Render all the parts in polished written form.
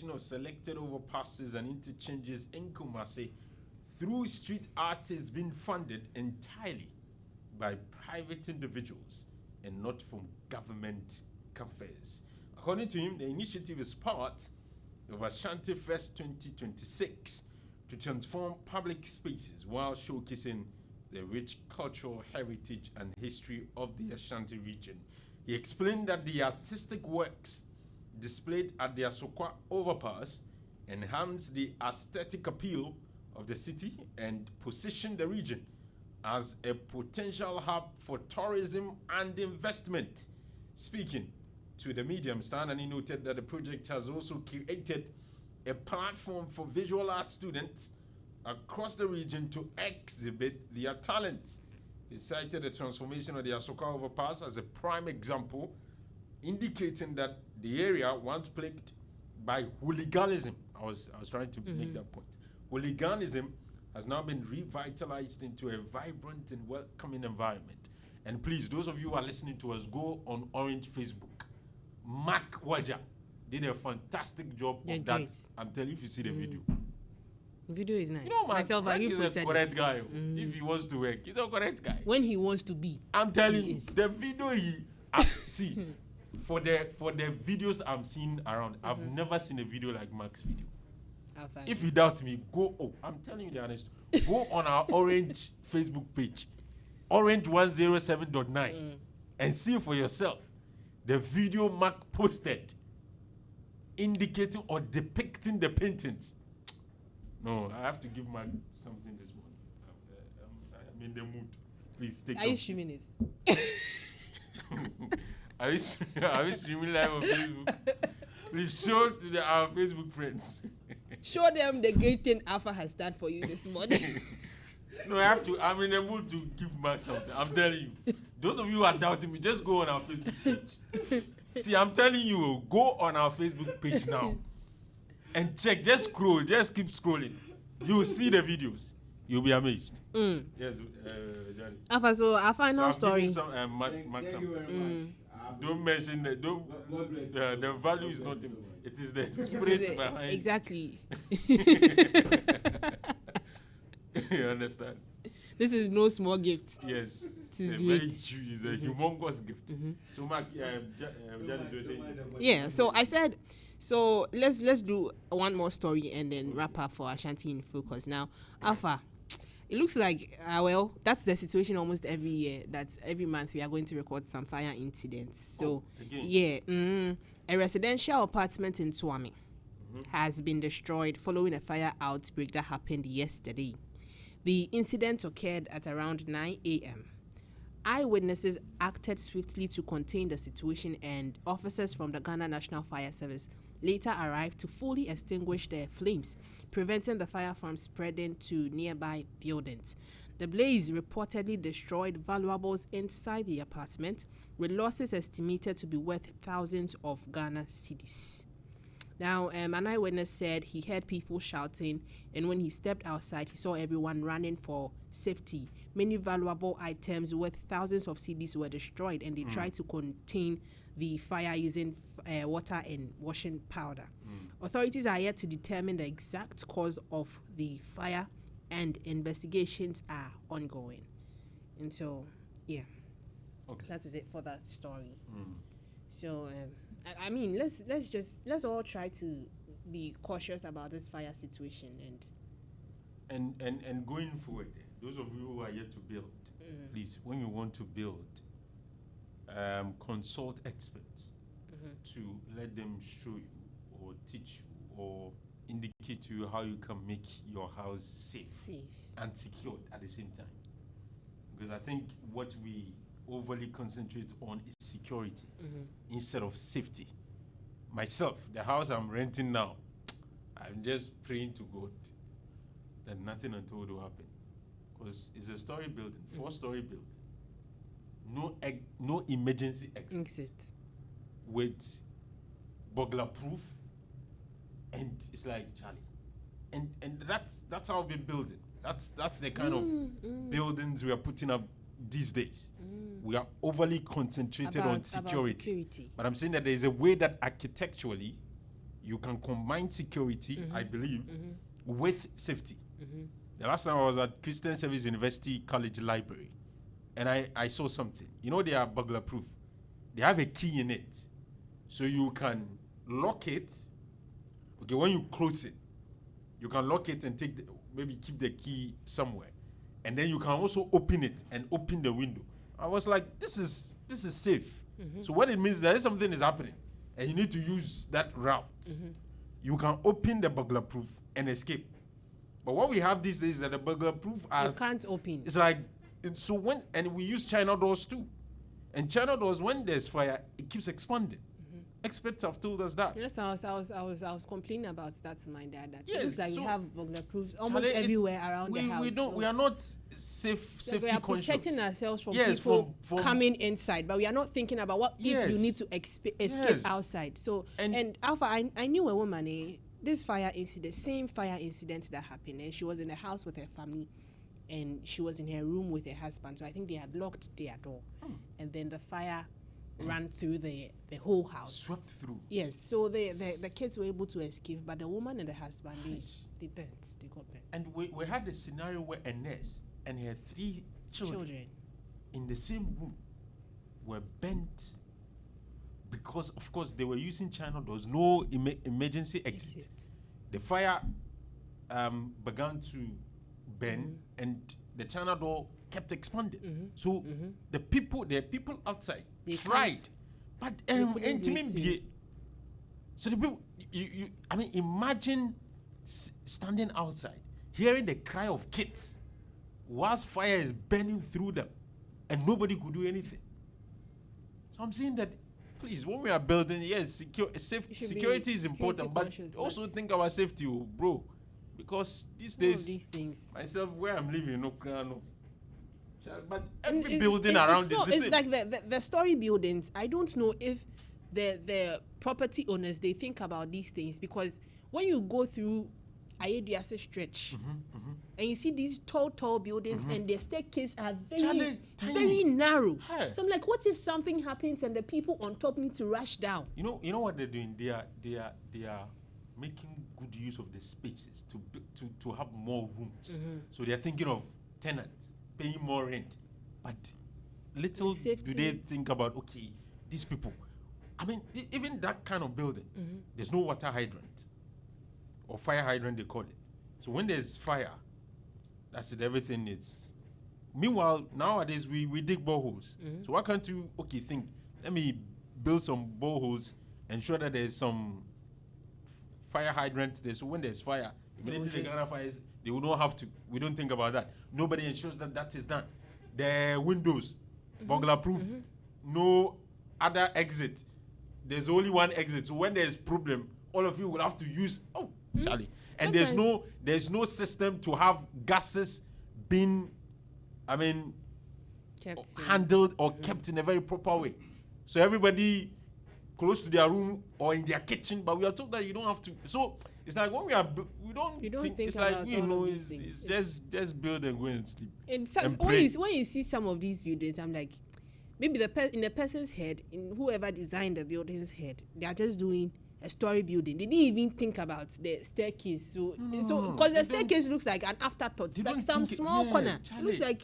construction of selected overpasses and interchanges in Kumasi through street artists being funded entirely by private individuals and not from government coffers. According to him, the initiative is part of Ashanti Fest 2026 to transform public spaces while showcasing the rich cultural heritage and history of the Ashanti region. He explained that the artistic works displayed at the Asokwa overpass enhance the aesthetic appeal of the city and position the region as a potential hub for tourism and investment. Speaking to the medium, Stanley noted that the project has also created a platform for visual art students across the region to exhibit their talents. He cited the transformation of the Asokwa overpass as a prime example, indicating that the area once plagued by hooliganism. I was trying to make that point. Hooliganism has now been revitalized into a vibrant and welcoming environment. And please, those of you who are listening to us, go on Orange Facebook. Mark Waja did a fantastic job of that. Great. I'm telling you, if you see the video. The video is nice. You know, Mark is a correct guy. If he wants to work, he's a correct guy. When he wants to be. I'm telling you, the video see, for the videos I'm seeing around, I've never seen a video like Mark's video. If you doubt me, I'm telling you the honest. Go on our Orange Facebook page, Orange 107.9, and see for yourself the video Mark posted indicating or depicting the paintings. No, I have to give Mark something this morning. I'm in the mood. Please take something. Are you streaming it? Are you streaming live on Facebook? Please show to our Facebook friends. Show them the great thing Alfa has done for you this morning. No, I'm in the mood to give Mark something. I'm telling you. Those of you who are doubting me, just go on our Facebook page. See, I'm telling you, go on our Facebook page now and check. Just scroll. Just keep scrolling. You will see the videos. You'll be amazed. Yes, Janice. Alfa, so our final story. Thank you very much. Don't mention that. The value is not. It is the spirit behind. Exactly. You understand? This is no small gift. Yes, it's a very huge, it's a humongous gift. So, Mark, Janice was saying. Yeah. So I said. So let's do one more story and then wrap up for Ashanti in Focus. Now, Alfa, it looks like that's the situation almost every year. That every month we are going to record some fire incidents. So a residential apartment in Tuami has been destroyed following a fire outbreak that happened yesterday. The incident occurred at around 9 a.m. Eyewitnesses acted swiftly to contain the situation, and officers from the Ghana National Fire Service later arrived to fully extinguish the flames, preventing the fire from spreading to nearby buildings. The blaze reportedly destroyed valuables inside the apartment, with losses estimated to be worth thousands of Ghana cedis. Now, an eyewitness said he heard people shouting, and when he stepped outside, he saw everyone running for safety. Many valuable items worth thousands of cedis were destroyed, and they tried to contain the fire using water and washing powder. Authorities are yet to determine the exact cause of the fire, and investigations are ongoing. And so, that is it for that story. So, I mean, let's all try to be cautious about this fire situation and going forward. Those of you who are yet to build, please, when you want to build, consult experts to let them show you or teach you or indicate to you how you can make your house safe and secured at the same time. Because I think what we overly concentrate on is security instead of safety. Myself, the house I'm renting now, I'm just praying to God that nothing untoward will happen. Because it's a story building, 4-story building. No emergency exit. With burglar proof, and it's like Charlie. And that's how we've been building. That's the kind of buildings we are putting up these days. We are overly concentrated on security. But I'm saying that there is a way that architecturally you can combine security, I believe, with safety. The last time I was at Christian Service University College Library, and I saw something. You know, they are burglar proof. They have a key in it. So you can lock it. Okay, when you close it, you can lock it and maybe keep the key somewhere. And then you can also open it and open the window. I was like, this is safe. So what it means is that if something is happening and you need to use that route, you can open the burglar proof and escape. But what we have these days is that the burglar proof you can't open. It's like, and we use China doors too. And China doors, when there's fire, it keeps expanding. Experts have told us that. Yes, I was complaining about that to my dad. That yes, it looks like so we have burglar proofs almost everywhere around the house. We are not safety conscious. We are protecting ourselves from people coming inside, but we are not thinking about what if you need to escape outside. So and Alpha, I knew a woman. This same fire incident that happened, and she was in the house with her family, and she was in her room with her husband. So I think they had locked their door, and then the fire ran through the whole house. Swept through. Yes, so the kids were able to escape, but the woman and the husband, they burnt. They got burnt. And we had a scenario where a nurse and her 3 children in the same room were burnt because, of course, they were using China doors, no emergency exit. The fire began to burn, and the China door kept expanding. So the people outside tried, but so the people, I mean, imagine standing outside, hearing the cry of kids, whilst fire is burning through them, and nobody could do anything. So I'm saying that, please, when we are building, yes, security is important, but also think about safety, bro, because these days, these things, myself, where I'm living, no. But every building around is the same. It's like the story buildings. I don't know if the property owners, they think about these things, because when you go through Ayediase stretch and you see these tall buildings and the staircase are very narrow. Hey. So I'm like, what if something happens and the people on top need to rush down? You know what they're doing? They are making good use of the spaces to have more rooms. So they're thinking of tenants paying more rent, but little do they think about, okay, these people, I mean, even that kind of building, there's no water hydrant or fire hydrant, they call it. So when there's fire, that's it, everything is. Meanwhile, nowadays we dig boreholes. So why can't you think, let me build some boreholes, ensure that there's some fire hydrant there, so when there's fire, immediately the Ghana fires, they will not have to. We don't think about that. Nobody ensures that is done. The windows, burglar proof, no other exit. There's only one exit. So when there's problem, all of you will have to use. Oh, Charlie. And there's no system to have gases being, handled or kept in a very proper way. So everybody close to their room or in their kitchen, but we are told that you don't have to. So it's like when we don't think it's like it's just build and go and sleep. When you see some of these buildings, I'm like, maybe in the person's head, in whoever designed the building's head, they are just doing a story building. They didn't even think about the staircase. So because the staircase looks like an afterthought, like some small corner. It looks like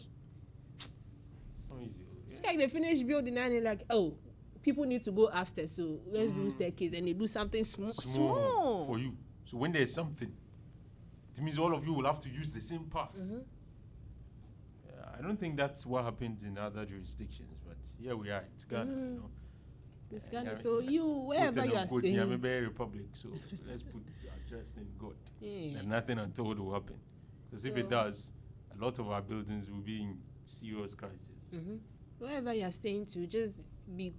like they finished building and they're like, oh, people need to go upstairs, so let's do staircase, and they do something small for you. So when there's something, it means all of you will have to use the same path. I don't think that's what happens in other jurisdictions, but here we are. It's Ghana. It's Ghana. So wherever you are staying, I'm a republic. So let's put our trust in God. And nothing untold will happen. Because if it does, a lot of our buildings will be in serious crisis. Wherever you are staying to, just be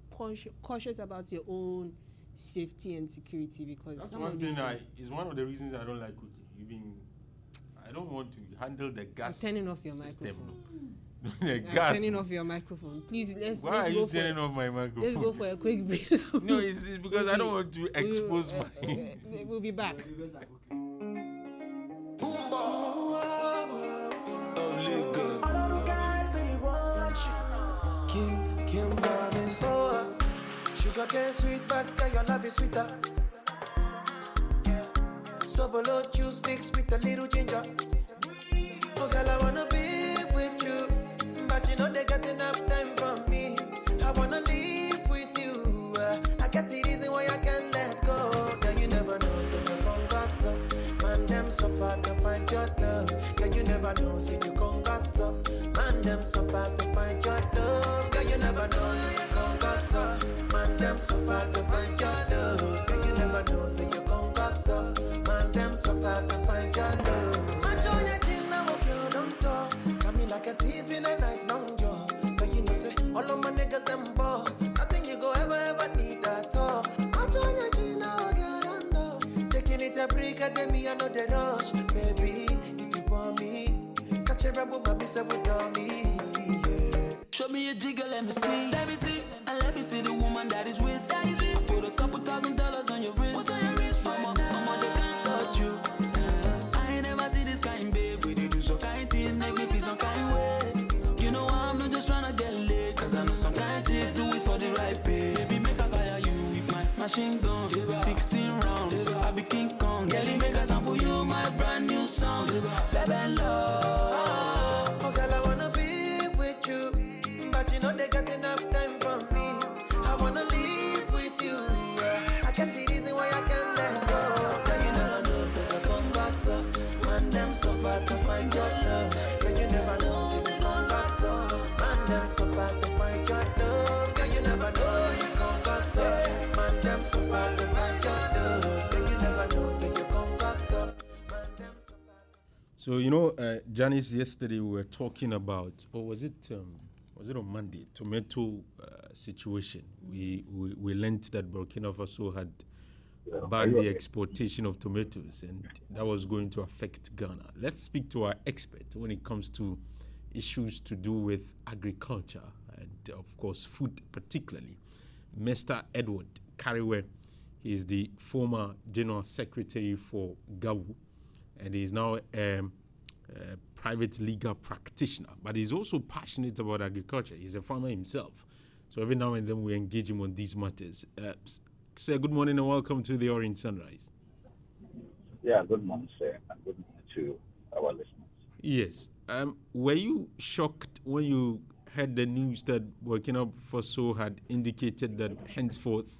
cautious about your own safety and security, because that's one thing is one of the reasons I don't like cooking. I don't want to handle the gas. I'm turning off your system. Microphone. Turning off your microphone. Please, let's are you turning off my microphone? Let's go for a quick break. No, it's because I don't want to expose my. We'll be back. Sugar cane sweet, but your love is sweeter. overload juice mixed with a little ginger. Oh girl, I wanna be with you, but you know they got enough time for me. I wanna live with you. I get the reason why I can't let go. Girl, you never know, so you gon' gossip. Man, them so far to find your love. Girl, you never know, so you gon' gossip. Man, them so far to find your love. Girl, you never know, so you gon' gossip. Man, them so far to find your love. Girl, you never know, so you gon' gossip. Man, them so far to find your love. Match on your chin, now walk your don't talk. Got me like a thief in the night, long jaw. But you know, say, all of my niggas, them ball. Nothing you go ever need at all. Match on your chin, now walk your don't talk. Taking it a break, I me, I know the rush. Baby, if you want me, catch a rebel, my miss with me. Yeah. Show me a jigger, let me see. Let me see. And let me see the woman that is with. I put a couple $1,000 on your wrist. What's on your wrist? Mama, they can't touch you. I ain't never see this kind, babe. We do so kind things, make me feel some kind way. You know I'm not just trying to get laid, cause I know some kind chicks do it for the right pay. Baby, make I fire you with my machine gun. 16 rounds, I be King Kong. Girlie, make I sample you my brand new song. Baby, love. Oh, girl, I wanna be with you, but you know they got enough time for me. I wanna live with you. I can't see reason why I can't let go. Girl, you never know, so you gon' gossip. Man, them so far to find your love. Girl, you never know, so you gon' gossip. Man, them so far to find your love. Girl, you never know, so you gon' gossip. Man, them so far to find your love. Girl, you never know, so you gon' gossip. Man, them so far to... So, Janice, yesterday we were talking about, or was it on Monday, tomato situation. We learned that Burkina Faso had banned the exportation of tomatoes, and that was going to affect Ghana. Let's speak to our expert when it comes to issues to do with agriculture and, of course, food particularly. Mr. Edward Kariwe, he is the former General Secretary for GAWU, and he is now private legal practitioner, but he's also passionate about agriculture. He's a farmer himself. So every now and then we engage him on these matters. Sir, good morning and welcome to the Orange Sunrise. Yeah, good morning, sir, and good morning to our listeners. Yes. Were you shocked when you heard the news that Burkina Faso had indicated that henceforth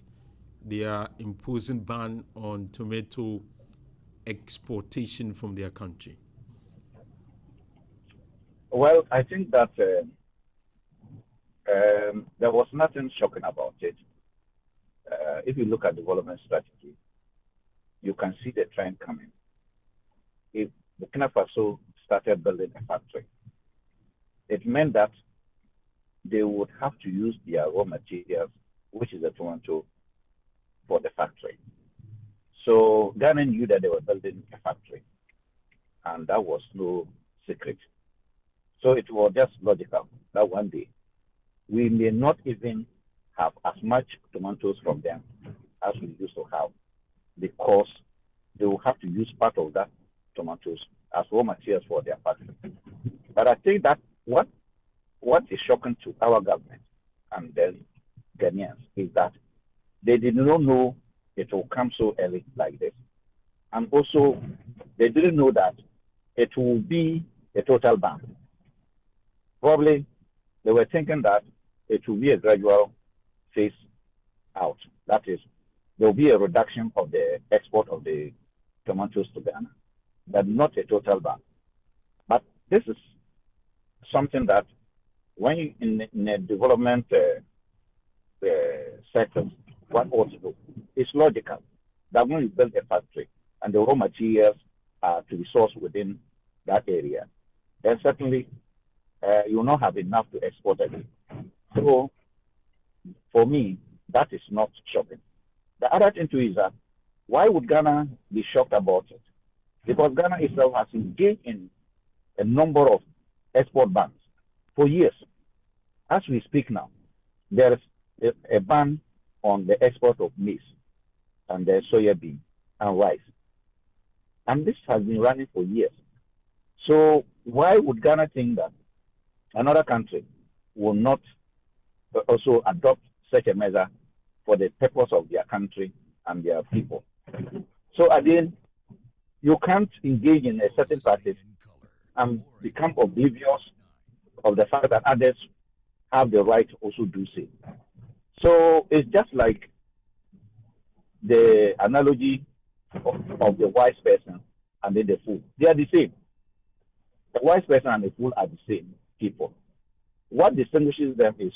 they are imposing ban on tomato exportation from their country? Well, I think that there was nothing shocking about it. If you look at development strategy, you can see the trend coming. If Burkina Faso started building a factory, it meant that they would have to use their raw materials, which is the tomato, for the factory. So Ghana knew that they were building a factory, and that was no secret. So it was just logical that one day we may not even have as much tomatoes from them as we used to have, because they will have to use part of that tomatoes as raw materials for their factory. But I think that what is shocking to our government and then Ghanaians is that they did not know it will come so early like this. And also, they didn't know that it will be a total ban. Probably they were thinking that it will be a gradual phase out. That is, there will be a reduction of the export of the tomatoes to Ghana, but not a total ban. But this is something that when you, in a development sector, one ought to do. It's logical that when you build a factory and the raw materials are to be sourced within that area, then certainly you will not have enough to export again. So, for me, that is not shocking. The other thing too is that why would Ghana be shocked about it? Because Ghana itself has engaged in a number of export bans for years. As we speak now, there is a ban on the export of maize and the soya bean and rice. And this has been running for years. So why would Ghana think that another country will not also adopt such a measure for the purpose of their country and their people? So again, You can't engage in a certain practice and become oblivious of the fact that others have the right to also do so. So it's just like the analogy of the wise person and then the fool. They are the same. The wise person and the fool are the same people. What distinguishes them is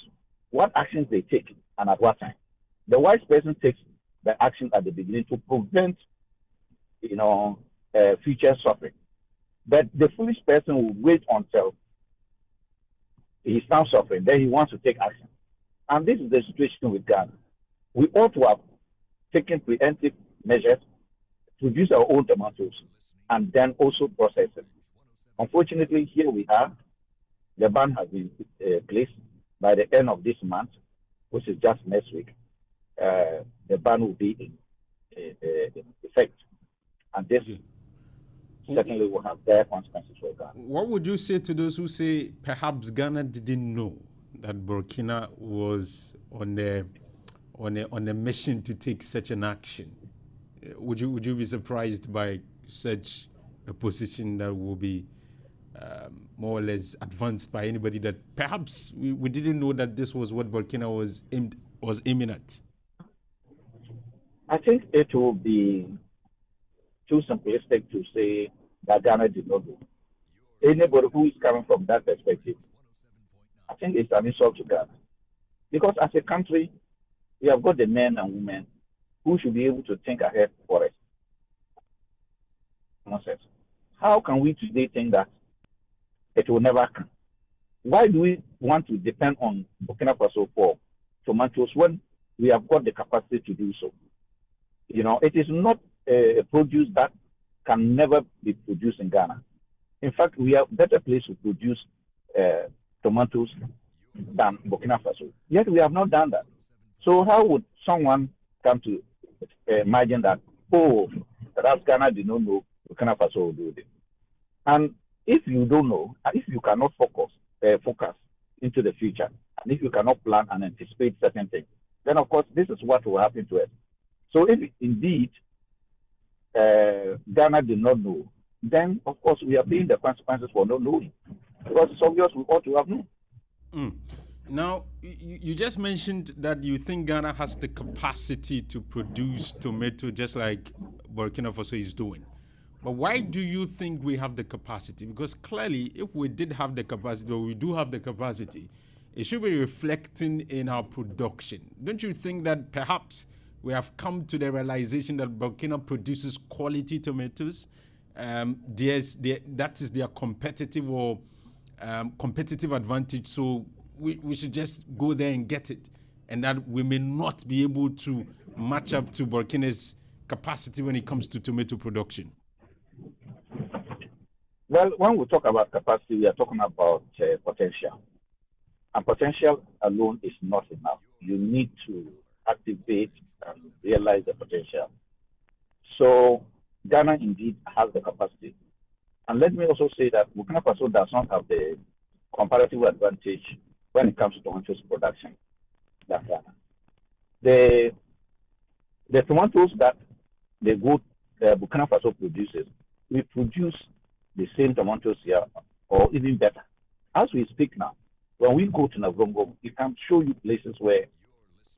what actions they take and at what time. The wise person takes the action at the beginning to prevent, future suffering. But the foolish person will wait until he starts suffering, then he wants to take action. And this is the situation with Ghana. We ought to have taken preemptive measures, produce our own tomatoes, and then also process it. Unfortunately, here we are. The ban has been placed by the end of this month, which is just next week. The ban will be in effect. And this certainly will have their consequences for Ghana. What would you say to those who say perhaps Ghana didn't know that Burkina was on a mission to take such an action? Would you be surprised by such a position that will be more or less advanced by anybody, that perhaps we didn't know that this was what Burkina was aiming at? I think it will be too simplistic to say that Ghana did not know. Anybody who is coming from that perspective, I think it's an insult to Ghana. Because as a country, we have got the men and women who should be able to think ahead for us. Nonsense. How can we today think that it will never come? Why do we want to depend on Burkina Faso for tomatoes when we have got the capacity to do so? It is not a produce that can never be produced in Ghana. In fact, we are better placed to produce tomatoes than Burkina Faso. Yet we have not done that. So how would someone come to imagine that, perhaps Ghana did not know Burkina Faso will do this? And if you don't know, and if you cannot focus into the future, and if you cannot plan and anticipate certain things, then of course this is what will happen to us. So if indeed Ghana did not know, then of course we are paying the consequences for not knowing. Because it's obvious we ought to have known. Now, you just mentioned that you think Ghana has the capacity to produce tomato just like Burkina Faso is doing. But why do you think we have the capacity? Because clearly, if we did have the capacity, or we do have the capacity, it should be reflecting in our production. Don't you think that perhaps we have come to the realization that Burkina produces quality tomatoes? That is their competitive advantage. So we should just go there and get it, and that we may not be able to match up to Burkina's capacity when it comes to tomato production. Well, when we talk about capacity, we are talking about potential. And potential alone is not enough. You need to activate and realize the potential. So Ghana indeed has the capacity. And let me also say that Burkina Faso does not have the comparative advantage when it comes to tomatoes production than Ghana. The tomatoes that Burkina Faso produces, we produce the same tomatoes here, or even better. As we speak now, when we go to Navrongo, we can show you places where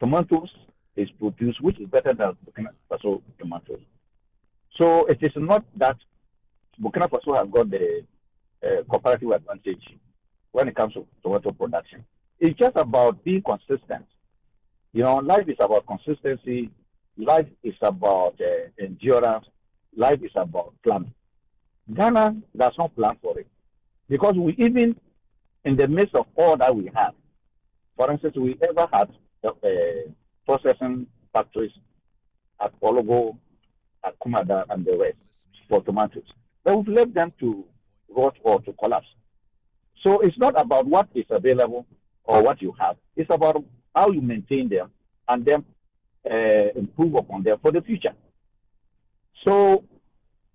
tomatoes is produced, which is better than Burkina Faso tomatoes. So it is not that Burkina Faso has got the comparative advantage when it comes to tomato production. It's just about being consistent. Life is about consistency. Life is about endurance. Life is about planning. Ghana does not plan for it because we even in the midst of all that we have, for instance, we ever had processing factories at Ologo, at Kumada, and the rest for tomatoes. But we've left them to rot or to collapse. So it's not about what is available or what you have. It's about how you maintain them and then improve upon them for the future. So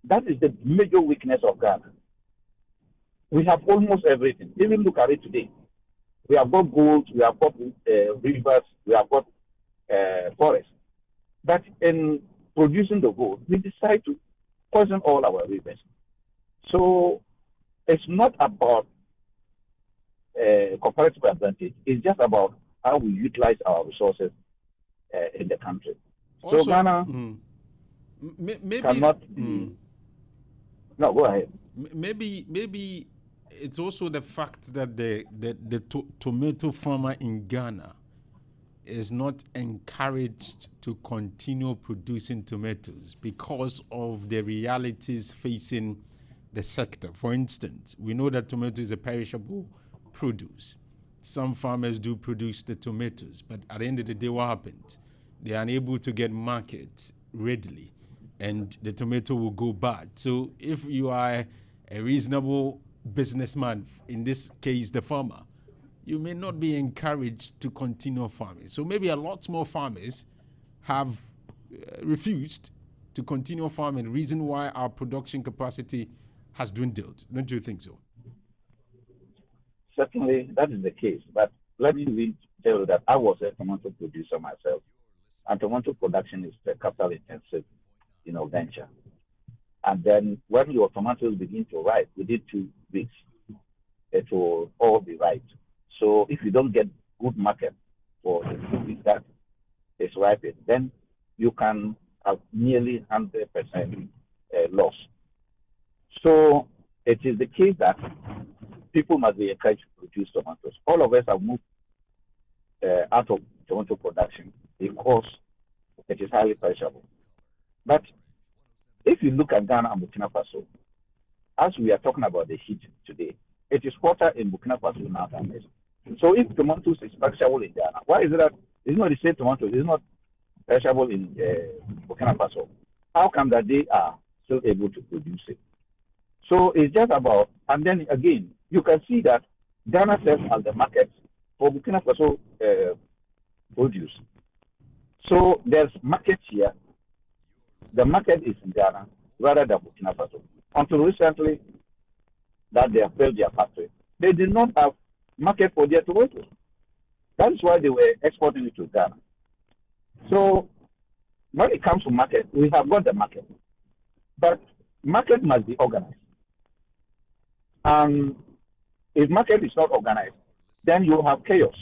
that is the major weakness of Ghana. We have almost everything. Even look at it today. We have got gold, we have got rivers, we have got forests. But in producing the gold, we decide to poison all our rivers. So it's not about comparative advantage. It's just about how we utilize our resources in the country. So Also, Ghana maybe cannot be. No, go ahead. maybe it's also the fact that the tomato farmer in Ghana is not encouraged to continue producing tomatoes because of the realities facing the sector. For instance, we know that tomato is a perishable produce. Some farmers do produce the tomatoes, but at the end of the day, what happens? They are unable to get market readily, and the tomato will go bad. So if you are a reasonable businessman, in this case the farmer, you may not be encouraged to continue farming. So maybe a lot more farmers have refused to continue farming, reason why our production capacity has dwindled. Don't you think so? Certainly, that is the case. But let me tell you that I was a tomato producer myself, and tomato production is a capital-intensive, venture. And then when your tomatoes begin to ripe, within 2 weeks, it will all be ripe. So if you don't get good market for the food that is ripened, then you can have nearly 100% loss. So it is the case that people must be encouraged to produce tomatoes. All of us have moved out of tomato production because it is highly perishable. But if you look at Ghana and Burkina Faso, as we are talking about the heat today, it is hotter in Burkina Faso now than this. So if tomatoes is perishable in Ghana, why is it that it's not the same tomatoes? It's not perishable in Burkina Faso. How come that they are still able to produce it? So it's just about, and then again, you can see that Ghana serves as the market for Burkina Faso produce. So there's market here. The market is in Ghana rather than Burkina Faso. Until recently, that they have built their factory, they did not have market for their tomatoes. That is why they were exporting it to Ghana. So when it comes to market, we have got the market, but market must be organized. And if market is not organized, then you have chaos.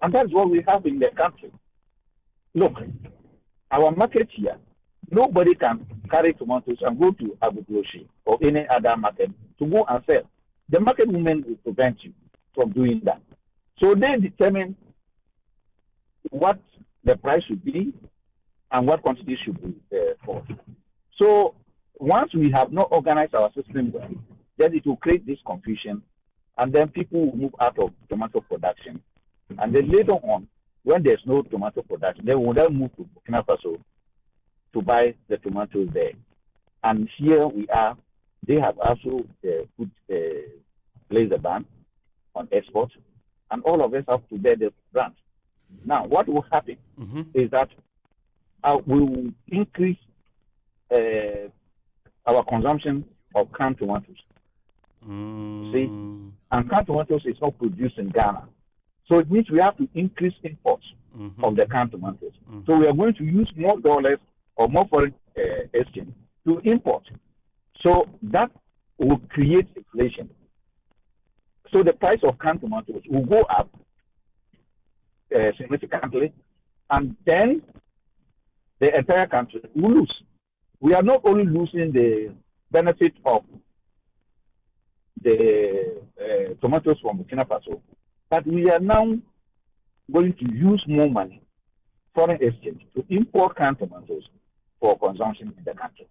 And that's what we have in the country. Look, our market here, nobody can carry tomatoes and go to Agbogbloshie or any other market to go and sell. The market women will prevent you from doing that. So they determine what the price should be and what quantity should be for. So once we have not organized our system well, then it will create this confusion, and then people will move out of tomato production. And then later on, when there's no tomato production, they will then move to Burkina Faso to buy the tomatoes there. And here we are, they have also placed a ban on export, and all of us have to bear the brunt. Now, what will happen is that we will increase our consumption of canned tomatoes. See, and canned tomatoes is not produced in Ghana. So it means we have to increase imports of the canned tomatoes. So we are going to use more dollars or more foreign exchange to import. So that will create inflation. So the price of canned tomatoes will go up significantly, and then the entire country will lose. We are not only losing the benefit of the tomatoes from Burkina Faso, but we are now going to use more money, foreign exchange, to import canned tomatoes for consumption in the country.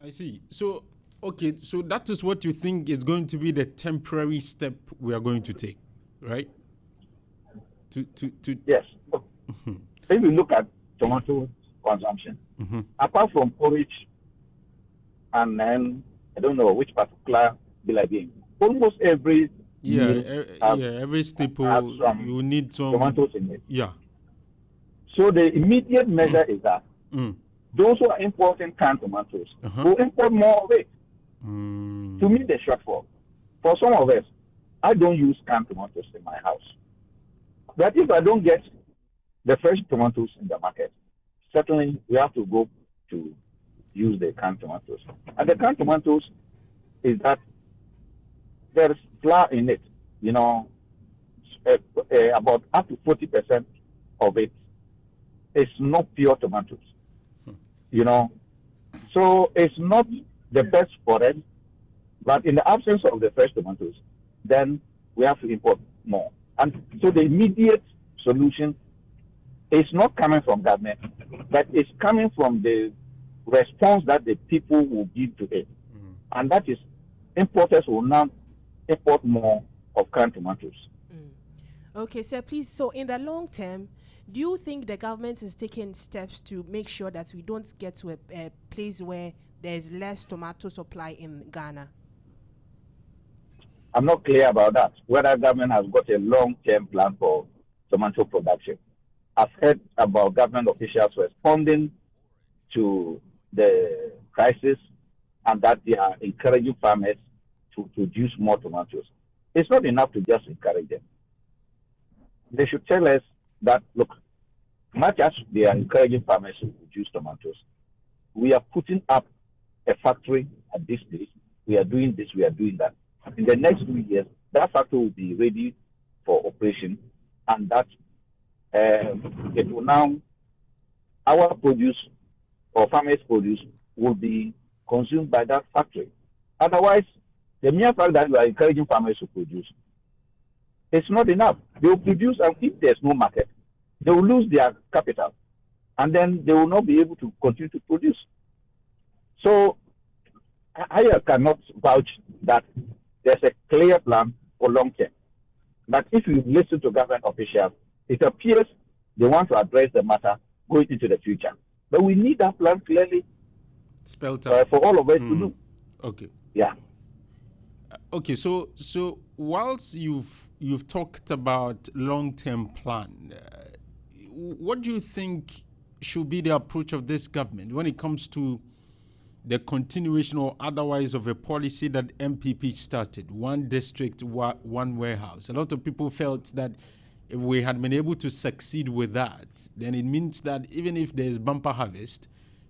I see. So, okay, so that is what you think is going to be the temporary step we are going to take, right? Yes. If you look at tomato consumption, apart from porridge, and then I don't know which particular being, almost every every staple you need some tomatoes in it. Yeah. So the immediate measure is that those who are importing canned tomatoes will import more of it to meet the shortfall. For some of us, I don't use canned tomatoes in my house. But if I don't get the fresh tomatoes in the market, certainly we have to go to use the canned tomatoes. And the canned tomatoes is that there's flour in it. You know, about up to 40% of it is not pure tomatoes. You know, so it's not the best for us. But in the absence of the fresh tomatoes, then we have to import more. And so the immediate solution is not coming from government, but it's coming from the response that the people will give to it. And that is importers will now import more of canned tomatoes. Okay, sir, please. So in the long term, do you think the government is taking steps to make sure that we don't get to a place where there's less tomato supply in Ghana? I'm not clear about that, whether government has got a long-term plan for tomato production. I've heard about government officials responding to the crisis and that they are encouraging farmers to produce more tomatoes. It's not enough to just encourage them. They should tell us that, look, much as they are encouraging farmers to produce tomatoes, we are putting up a factory at this place. We are doing this, we are doing that. In the next 2 years, that factory will be ready for operation, and that it will now, our produce or farmers' produce will be consumed by that factory. Otherwise, the mere fact that you are encouraging farmers to produce, it's not enough. They will produce, and if there's no market, they will lose their capital, and then they will not be able to continue to produce. So I cannot vouch that there's a clear plan for long term. But if you listen to government officials, it appears they want to address the matter going into the future. But we need that plan clearly spelled out for all of us to do. Okay. Yeah. Okay. So whilst you've talked about long-term plan, what do you think should be the approach of this government when it comes to the continuation or otherwise of a policy that MPP started, one district, one warehouse? A lot of people felt that if we had been able to succeed with that, then it means that even if there's bumper harvest,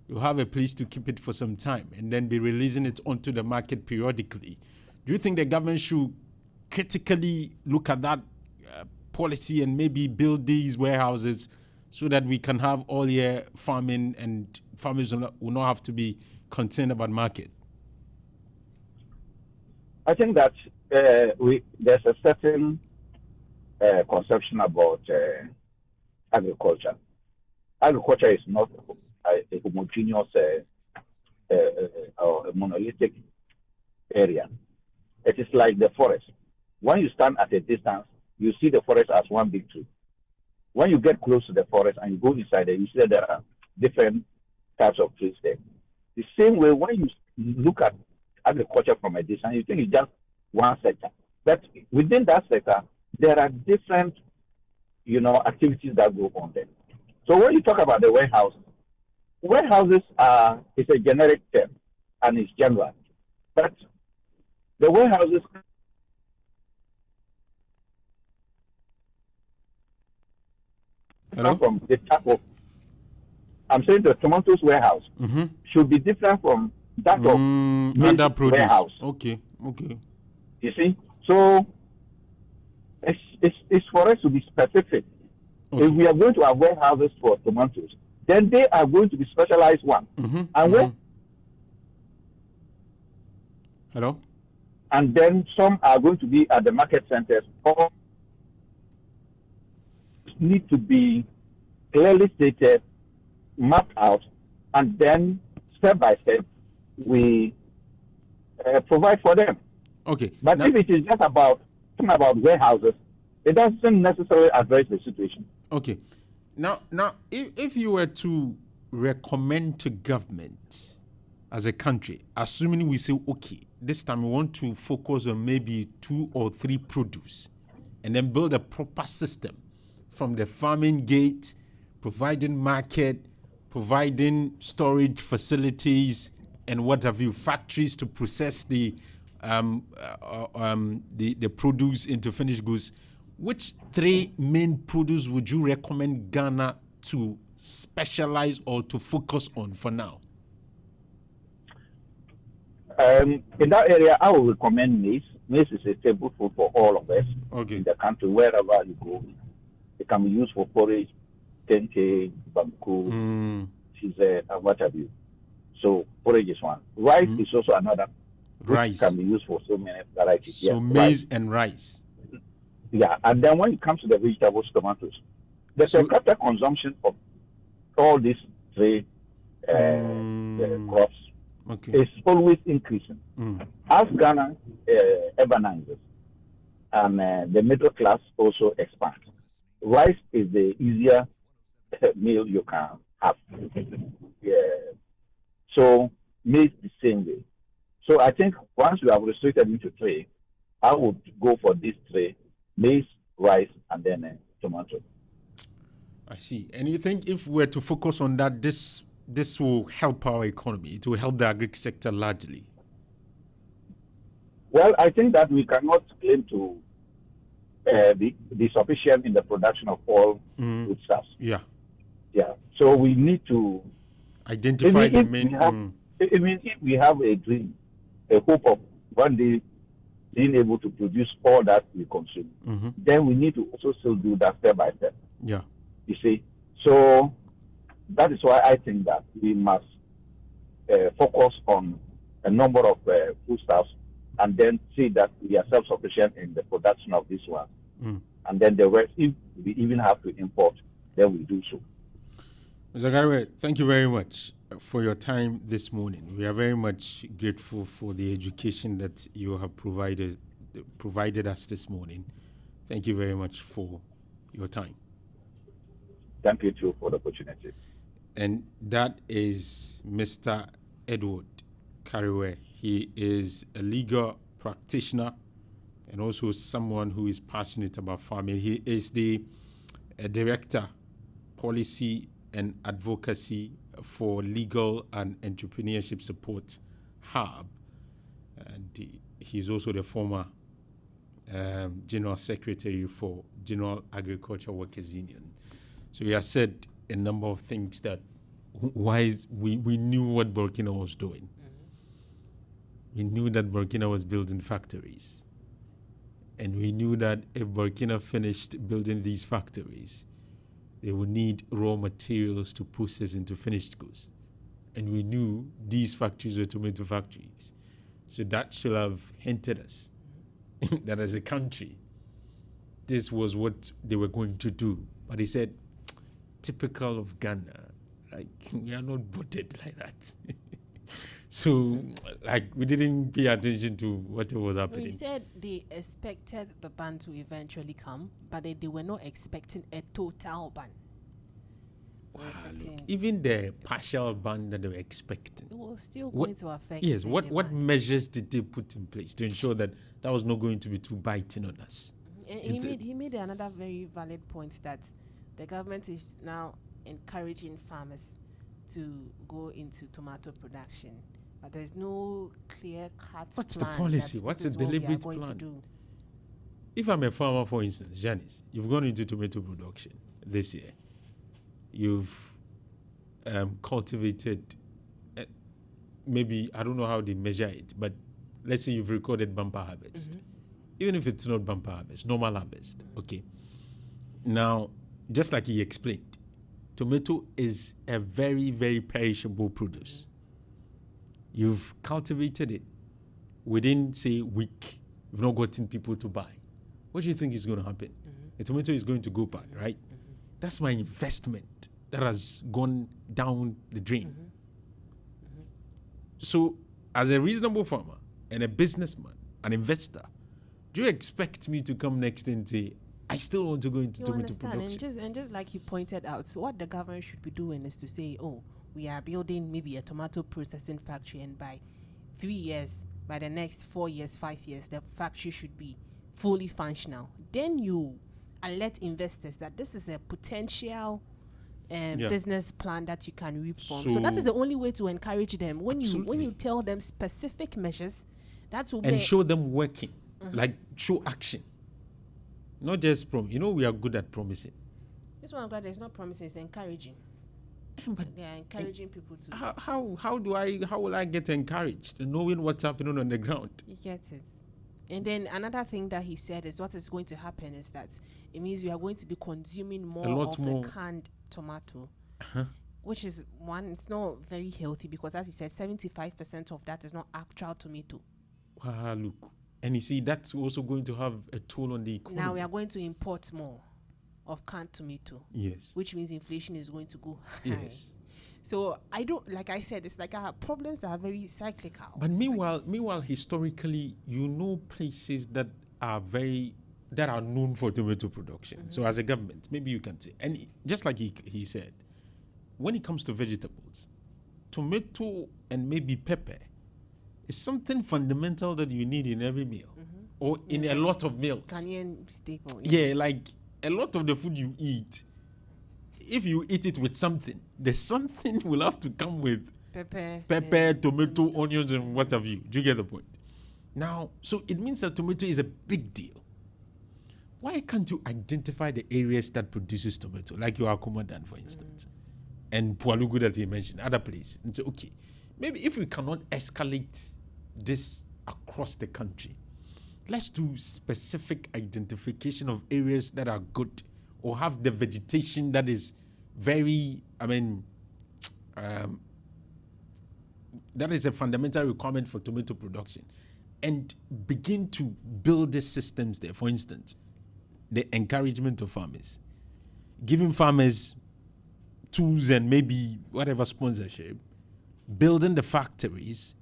you have a place to keep it for some time and then be releasing it onto the market periodically. Do you think the government should critically look at that policy and maybe build these warehouses so that we can have all year farming and farmers will not have to be concerned about market? I think that there's a certain conception about agriculture. Agriculture is not a homogeneous or a monolithic area. It is like the forest. When you stand at a distance, you see the forest as one big tree. When you get close to the forest and you go inside there, you see that there are different types of trees there. The same way, when you look at agriculture from a distance, you think it's just one sector. But within that sector, there are different, activities that go on there. So when you talk about the warehouse, warehouses is a generic term and it's general. But the warehouses come from the type of, I'm saying the tomatoes warehouse should be different from that of other produce warehouse. Okay. You see? So it's for us to be specific. Okay. If we are going to have warehouses for tomatoes, then they are going to be specialized ones. And Hello? And then some are going to be at the market centers, or need to be clearly stated, mapped out, and then step by step we provide for them. Okay. But if it is just about warehouses, it doesn't necessarily address the situation. Okay. Now, if you were to recommend to government as a country, assuming we say, okay, this time we want to focus on maybe 2 or 3 produce, and then build a proper system from the farming gate, providing market, providing storage facilities, and what have you, factories to process the produce into finished goods. Which 3 main produce would you recommend Ghana to specialize or to focus on for now? In that area, I would recommend maize. Maize is a staple food for all of us in the country, wherever you go. It can be used for porridge, tenke, bamku, cheese, and what have you. So porridge is one. Rice is also another. Which can be used for so many varieties. So maize and rice. Yeah, and then when it comes to the vegetables, tomatoes, there's a capital consumption of all these three crops. It's always increasing. As Ghana urbanizes and the middle class also expands, rice is the easier meal you can have. So maize the same way. So I think once you have restricted into three, I would go for these three: maize, rice, and then tomato. I see. And you think if we're to focus on that, this will help our economy? It will help the agri sector largely? Well, I think that we cannot claim to be sufficient in the production of all foodstuffs. Yeah. So we need to identify the main. Even if we have a dream, a hope of one day being able to produce all that we consume, then we need to also still do that step by step. Yeah. You see, so that is why I think that we must focus on a number of foodstuffs and then see that we are self-sufficient in the production of this one. And then the rest, if we even have to import, then we do so. Mr. Garwe, thank you very much for your time this morning. We are very much grateful for the education that you have provided us this morning. Thank you very much for your time. Thank you too for the opportunity. And that is Mr. Edward Kariwe. He is a legal practitioner and also someone who is passionate about farming. He is the Director, Policy and Advocacy for Legal and Entrepreneurship Support Hub. And he's also the former General Secretary for General Agriculture Workers Union. So he has said a number of things that we knew what Burkina was doing. We knew that Burkina was building factories. And we knew that if Burkina finished building these factories, they would need raw materials to process into finished goods. And we knew these factories were tomato factories. So that should have hinted us that as a country, this was what they were going to do. But he said, typical of Ghana, like, we are not voted like that. So, like, we didn't pay attention to what was happening. He said they expected the ban to eventually come, but they were not expecting a total ban. Look, even the partial ban that they were expecting, it was still going to affect. Yes, what measures did they put in place to ensure that that was not going to be too biting on us? He made another very valid point that the government is now encouraging farmers to go into tomato production. But there's no clear-cut What's plan. The policy? What's the deliberate plan? If I'm a farmer, for instance, Janice, you've gone into tomato production this year. You've cultivated, maybe, I don't know how they measure it, but let's say you've recorded bumper harvest. Even if it's not bumper harvest, normal harvest, okay. Now, just like he explained, tomato is a very, very perishable produce. You've cultivated it within, say, a week. You've not gotten people to buy. What do you think is going to happen? The tomato is going to go bad, right? That's my investment that has gone down the drain. So, as a reasonable farmer and a businessman, an investor, do you expect me to come next and say, I still want to go into tomato production? And just like you pointed out, so what the government should be doing is to say, oh, we are building maybe a tomato processing factory, and by 3 years, by the next 4 years, 5 years, the factory should be fully functional. Then you alert investors that this is a potential business plan that you can reap from. So that is the only way to encourage them. When you tell them specific measures, that will and show them working, like show action, not just we are good at promising. This one, God, is not promising; it's encouraging. But They are encouraging people to. how will I get encouraged knowing what's happening on the ground? You get it. And then another thing that he said is what is going to happen is that it means we are going to be consuming more lot of more. the canned tomato, which is one, it's not very healthy because, as he said, 75% of that is not actual tomato. Wow, look. And you see, that's also going to have a toll on the economy. Now we are going to import more of canned tomato, Yes. which means inflation is going to go high. Yes. So I don't, like I said, it's like our problems are very cyclical. But It's meanwhile, historically, places that are known for tomato production. So as a government, maybe you can say, and just like he said, when it comes to vegetables, tomato and maybe pepper is something fundamental that you need in every meal or in a lot of meals. Ghanaian staple. Yeah, like a lot of the food you eat, if you eat it with something, the something will have to come with pepper, tomato, onions, and what have you. Do you get the point? Now, so it means that tomato is a big deal. Why can't you identify the areas that produces tomato, like your Akumadan, for instance, and Pualugu that you mentioned, other places, and say, okay, maybe if we cannot escalate this across the country, let's do specific identification of areas that are good or have the vegetation that is very, that is a fundamental requirement for tomato production, and begin to build these systems there. For instance, the encouragement of farmers, giving farmers tools and maybe whatever sponsorship, building the factories,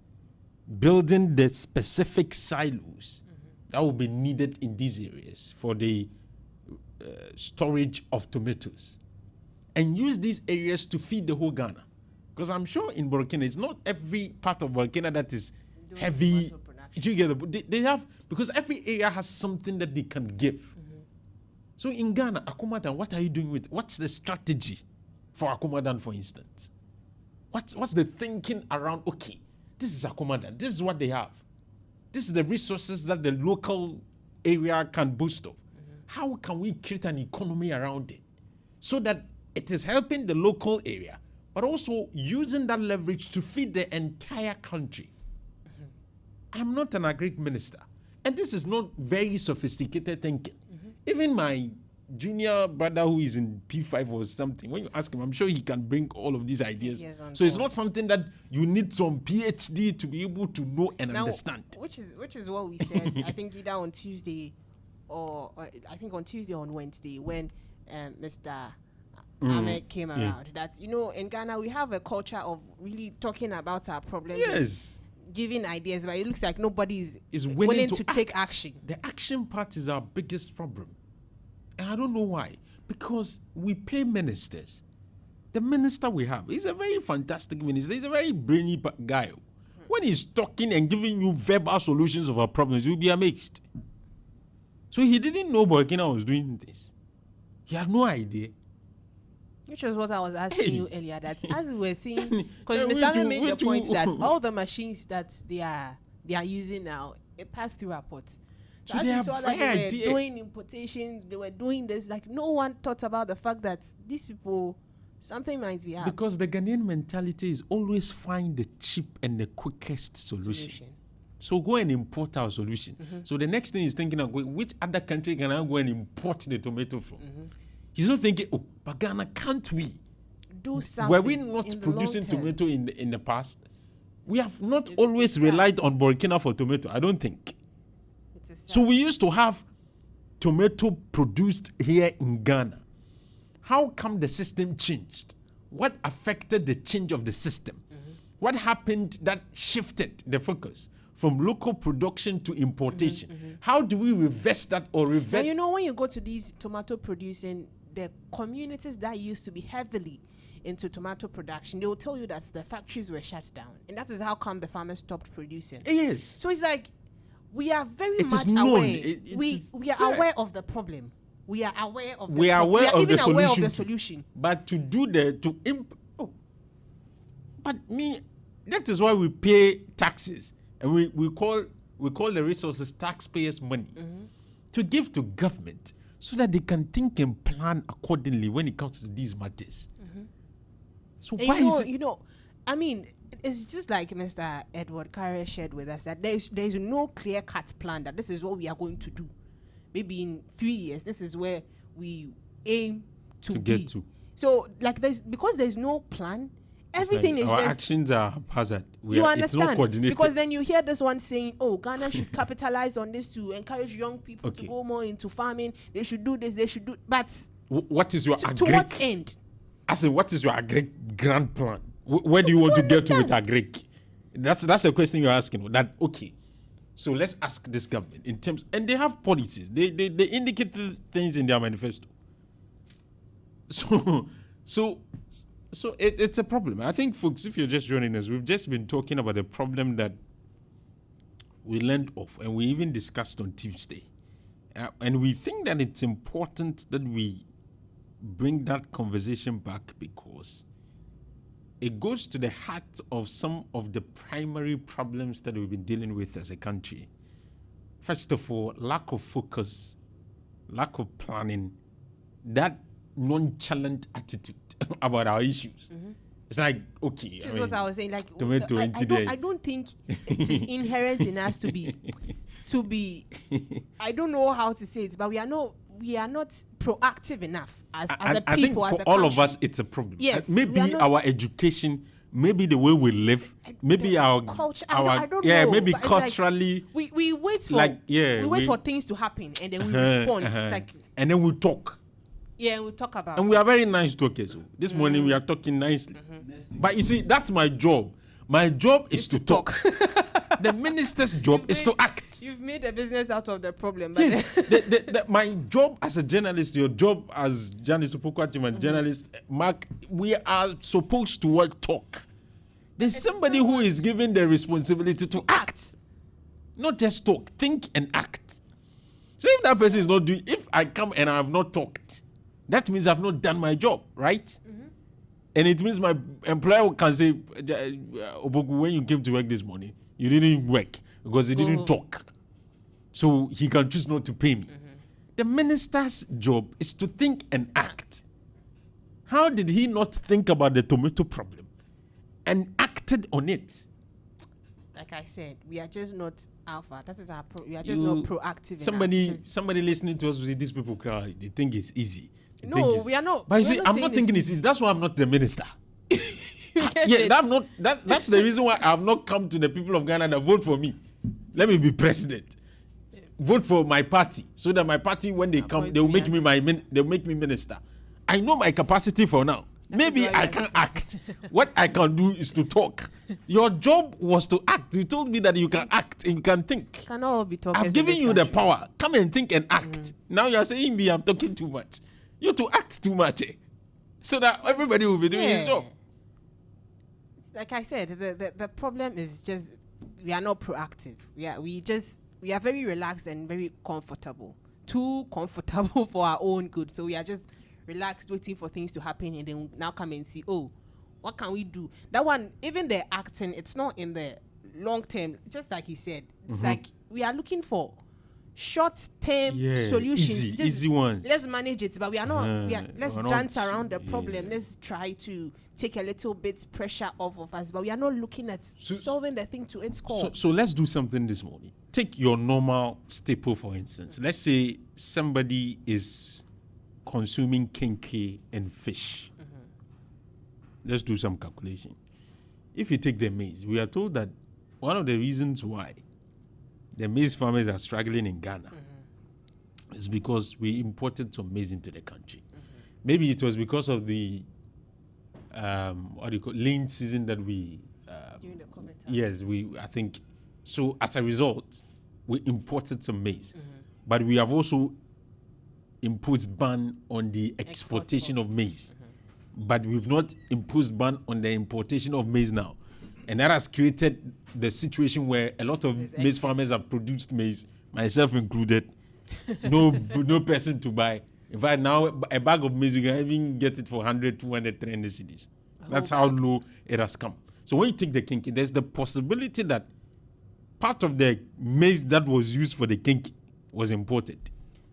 building the specific silos that will be needed in these areas for the storage of tomatoes, and use these areas to feed the whole Ghana. Because I'm sure in Burkina, it's not every part of Burkina that is Doing heavy. tomato production. Do you get it? They have, because every area has something that they can give. So in Ghana, Akumadan, what are you doing with? What's the strategy for Akumadan, for instance? What's the thinking around? Okay, this is Akumadan. This is what they have. This is the resources that the local area can boost up. How can we create an economy around it so that it is helping the local area, but also using that leverage to feed the entire country? I'm not an agric minister, and this is not very sophisticated thinking. Even my junior brother who is in P5 or something, when you ask him, I'm sure he can bring all of these ideas. So it's not something that you need some PhD to be able to know and understand. Which is what we said, I think either on Tuesday or I think on Tuesday or on Wednesday when Mr. Ahmed came around. That, in Ghana we have a culture of really talking about our problems. Yes. Giving ideas, but it looks like nobody is willing to take action. The action part is our biggest problem. And I don't know why. Because we pay ministers. The minister we have, he's a very fantastic minister. He's a very brainy guy. When he's talking and giving you verbal solutions of our problems, you'll be amazed. So he didn't know Burkina was doing this. He had no idea. Which was what I was asking you earlier, that as we were seeing, because Yeah, Mr. Ahmed made the wait point to- that all the machines that they are using now, it passed through reports. So as they we have saw that very they were idea. doing importations, they were doing this, like no one thought about the fact that these people, something might be happening. Because the Ghanaian mentality is always find the cheap and the quickest solution. So go and import our solution. So the next thing he's thinking of going, which other country can I go and import the tomato from? He's not thinking, oh, but Ghana, can't we? Do something. Were we not in the producing long term. tomato in the past? We have not always relied on Burkina for tomato, I don't think. It is So we used to have tomato produced here in Ghana. How come the system changed? What affected the change of the system? What happened that shifted the focus from local production to importation? How do we reverse that or And revert? when you go to these tomato producing, the communities that used to be heavily into tomato production, they will tell you that the factories were shut down. And that is how come the farmers stopped producing. Yes. So it's like, we are very It much is known. aware. It We is are fair. aware of the problem. We are aware of the We are aware of even the aware of solution the too. solution. But to do but that is why we pay taxes, and we call the resources taxpayers' money to give to government so that they can think and plan accordingly when it comes to these matters. So And why is it? I mean, it's just like Mr. Edward Carrier shared with us that there is no clear-cut plan that this is what we are going to do. Maybe in 3 years, this is where we aim to be. Get to. So, like, because there's no plan, everything is our just... actions are haphazard. You understand? It's not coordinated. Because then you hear this one saying, oh, Ghana should capitalize on this to encourage young people to go more into farming. They should do this, they should do... But what is your to what end? I said, what is your grand plan? Where do you want to get to with agric? That's a question you're asking. That okay. So let's ask this government in terms, and they have policies. They indicate things in their manifesto. So it's a problem. I think, folks, if you're just joining us, we've just been talking about a problem that we learned of, and we even discussed on Tuesday. And we think that it's important that we bring that conversation back because it goes to the heart of some of the primary problems that we've been dealing with as a country. First of all, lack of focus, lack of planning, that nonchalant attitude about our issues. Mm-hmm. It's like, okay. Which is what I was saying. Like, I don't think it is inherent in us to be, I don't know how to say it, but we are not proactive enough as a people, I think as a all country. of us, it's a problem. Yes, maybe our education, maybe the way we live, maybe our culture. I don't know, maybe culturally. Like, we wait for we wait for things to happen and then we respond. It's like, and then we talk. Yeah, we'll talk about and it. we are very nice talkers. So this morning we are talking nicely. But you see, that's my job. My job is to talk. The minister's job is to act. You've made a business out of the problem. But Yes. My job as a journalist, your job as Janice Opokwachim, journalist, Mark, we are supposed to talk. There's somebody who is given the responsibility to act. Not just talk, think and act. So if that person is not doing, if I come and I have not talked, that means I've not done my job, right? Mm-hmm. And it means my employer can say, Obogu, when you came to work this morning, you didn't work because you didn't talk. So he can choose not to pay me. Mm-hmm. The minister's job is to think and act. How did he not think about the tomato problem and acted on it? Like I said, we are just not Alpha. That is we are just not proactive. Somebody listening to us will say, these people cry. They think it's easy. No, we are not. But you see, I'm not thinking it's easy. That's why I'm not the minister. That's the reason why I have not come to the people of Ghana to vote for me. Let me be president. Vote for my party, so that my party, when they come, they will make me minister. I know my capacity for now. Maybe I can't act. What I can do is to talk. Your job was to act. You told me that you can act and you can think. Can all be talkers. I've given you the power. Come and think and act. Now you are saying me, I'm talking too much. You to act too much, so that everybody will be doing his job. Like I said, the problem is just we are not proactive. We are very relaxed and very comfortable. Too comfortable for our own good. So we are just relaxed, waiting for things to happen, and then now come and see, oh, what can we do? That one, even the acting, it's not in the long term. Just like he said, it's like we are looking for short-term solutions, easy ones. Let's manage it, but we are not. Let's dance around the problem. Let's try to take a little bit pressure off of us, but we are not looking at solving the thing to its core. So let's do something this morning. Take your normal staple, for instance. Let's say somebody is consuming kinky and fish. Let's do some calculation. If you take the maize, we are told that one of the reasons why the maize farmers are struggling in Ghana is because we imported some maize into the country. Maybe it was because of the lean season that we during the COVID time. Yes, I think so. As a result, we imported some maize, but we have also imposed ban on the exportation of maize. But we've not imposed ban on the importation of maize now. And that has created the situation where a lot of maize farmers have produced maize, myself included, no person to buy. In fact, now a bag of maize, you can even get it for 100, 200, 300 cedis. That's how low it has come. So when you take the kinky, there's the possibility that part of the maize that was used for the kinky was imported.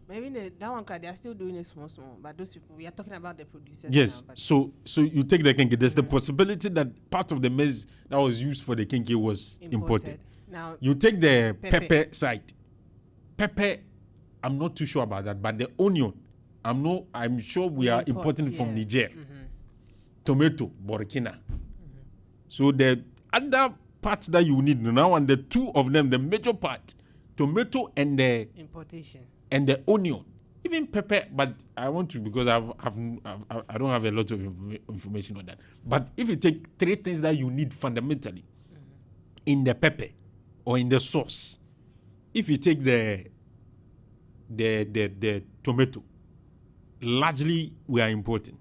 Maybe that one they are still doing it small, but those people, we are talking about the producers Yes. now. But So you take the kenke. There's the possibility that part of the maize that was used for the kenke was imported. Now You take the pepper side. Pepper, I'm not too sure about that, but the onion, I'm sure we are importing from Niger. Tomato, Burkina. So the other parts that you need now, and the two of them, the major part, tomato and the importation and the onion, even pepper. But I want to, because I don't have a lot of information on that. But if you take three things that you need fundamentally in the pepper or in the sauce, if you take the tomato, largely we are importing.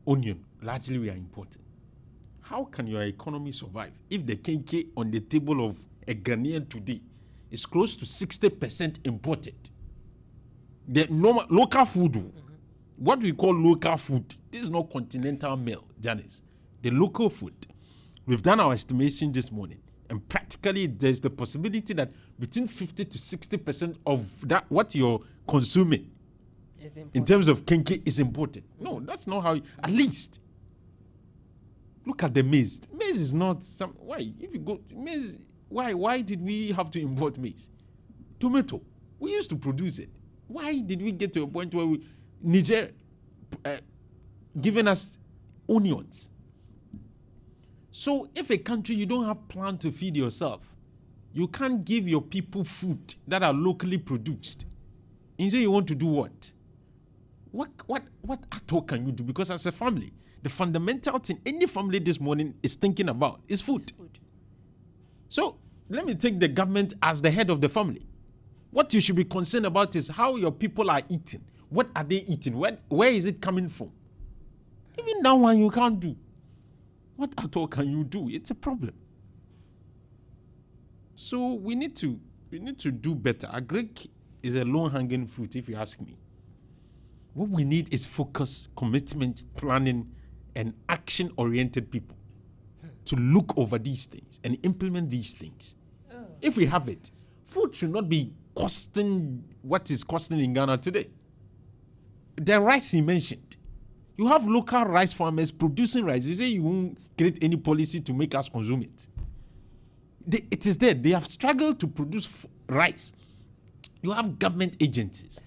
Onion, largely we are importing. How can your economy survive if the kenke on the table of a Ghanaian today is close to 60% imported? The normal local food, what we call local food, this is not continental meal, Janice. The local food, we've done our estimation this morning, and practically there's the possibility that between 50 to 60% of that what you're consuming in terms of kenke is imported. No, that's not how. At least look at the maize. Maize is not some. Why? If you go maize, why did we have to import maize? Tomato, we used to produce it. Why did we get to a point where Niger giving us onions? So if a country you don't have plan to feed yourself, you can't give your people food that are locally produced. And so you want to do what? What at all can you do? Because as a family, the fundamental thing any family this morning is thinking about is food. So let me take the government as the head of the family. What you should be concerned about is how your people are eating. What are they eating? Where is it coming from? Even that one you can't do. What at all can you do? It's a problem. So we need to do better. Agric is a low-hanging fruit, if you ask me. What we need is focus, commitment, planning, and action-oriented people to look over these things and implement these things. If we have it, food should not be costing what is costing in Ghana today. The rice he mentioned, you have local rice farmers producing rice. You say you won't create any policy to make us consume it. It is there. They have struggled to produce rice. You have government agencies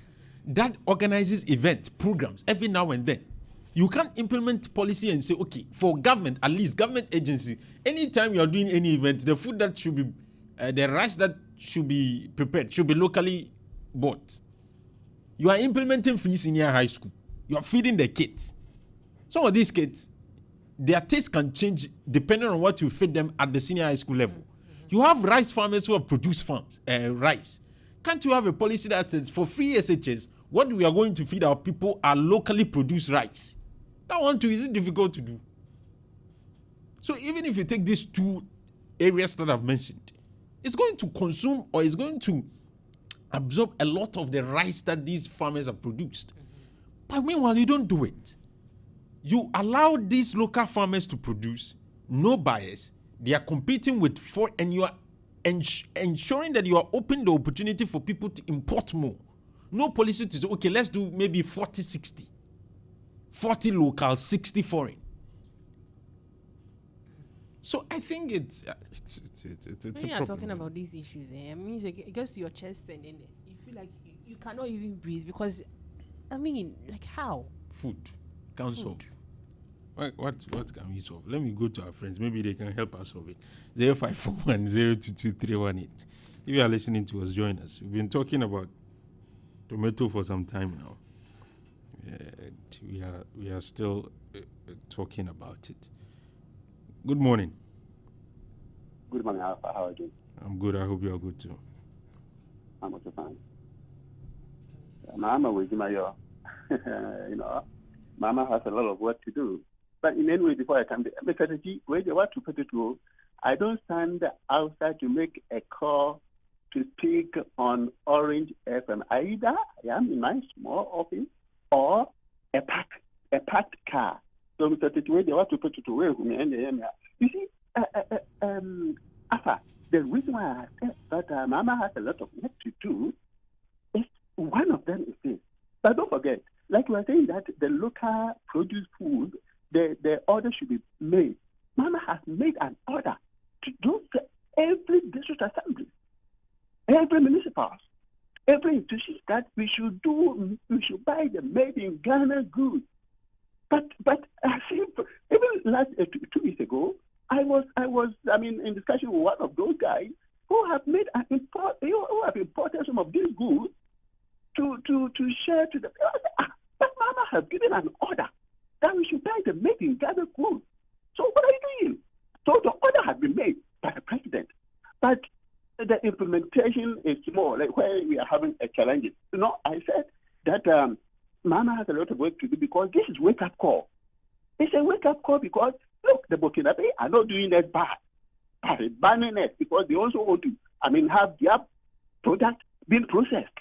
that organizes events, programs every now and then. You can't implement policy and say, okay, for government, at least government agency, anytime you are doing any event, the food that should be, the rice that should be prepared should be locally bought. You are implementing free senior high school. You are feeding the kids. Some of these kids, their taste can change depending on what you feed them at the senior high school level. You have rice farmers who have produced rice. Can't you have a policy that says for free SHS, what we are going to feed our people are locally produced rice? That one too, is it difficult to do? So even if you take these two areas that I've mentioned, it's going to consume or it's going to absorb a lot of the rice that these farmers have produced. But meanwhile, you don't do it. You allow these local farmers to produce, no bias. They are competing with and you are ensuring that you are opening the opportunity for people to import more. No policy to say, okay, let's do maybe 40-60. 40 local, 60 foreign. So I think it's a when you are talking about these issues, it means it goes to your chest and then you feel like you cannot even breathe because, I mean, like how? Food can't solve. What can we solve? Let me go to our friends. Maybe they can help us solve it. 0541022318. If you are listening to us, join us. We've been talking about tomato for some time now. We are still talking about it. Good morning. Good morning, Alfa. How are you doing? I'm good. I hope you are good too. I'm also fine. Mama with my Mama has a lot of work to do. But in any way, before I come, because where you want to put it to, I don't stand outside to make a call to speak on Orange FM. Either I am in my small office or a packed car. So, Mr. Tituwe, they want to put it away. You see, Alpha, the reason why I said that Mama has a lot of work to do is one of them is this. But don't forget, like we are saying that the local produce food, the order should be made. Mama has made an order to do every district assembly, every municipal, every institution that we should buy the made in Ghana goods. But I think even last 2 weeks ago, I was in discussion with one of those guys who have made who have imported some of these goods to share to the. But Mama has given an order that we should buy the made in Ghana goods. So what are you doing? So the order has been made by the president, but the implementation is small. Like where we are having a challenge. I said that Mama has a lot of work to do because this is wake-up call. It's a wake-up call because look, the Burkinabe are not doing that bad. Are banning it because they also want to, have their product being processed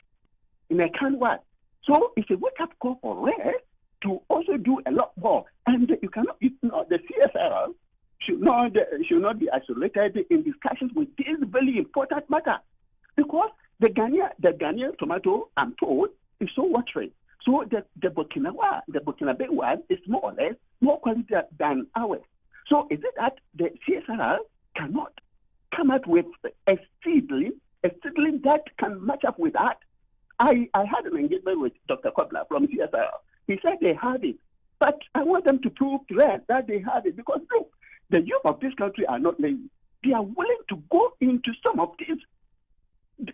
in a can way. So it's a wake-up call for Red to also do a lot more. And you cannot, the CSR should not be isolated in discussions with this very important matter because the Ghanaian tomato, I'm told, is so watery. So the Burkinabe one is more or less more quality than ours. So is it that the CSR cannot come up with a seedling that can match up with that? I had an engagement with Dr. Kobler from CSR. He said they have it, but I want them to prove to us that they have it because look, the youth of this country are not lazy. They are willing to go into some of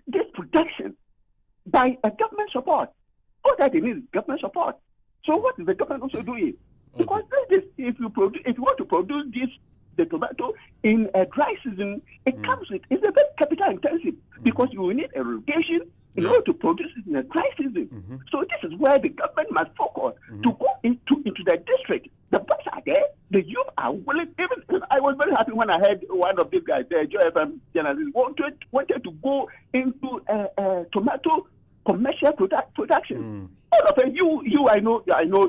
this production by a government support. All that they need is government support. So what is the government also doing? Because if you want to produce the tomato in a dry season, it's a very capital intensive because you will need irrigation in order to produce it in a dry season. So this is where the government must focus to go into the district. The bus are there, the youth are willing. Even I was very happy when I heard one of these guys, the Joy FM journalist, wanted to go into tomato commercial production. All of it, I know.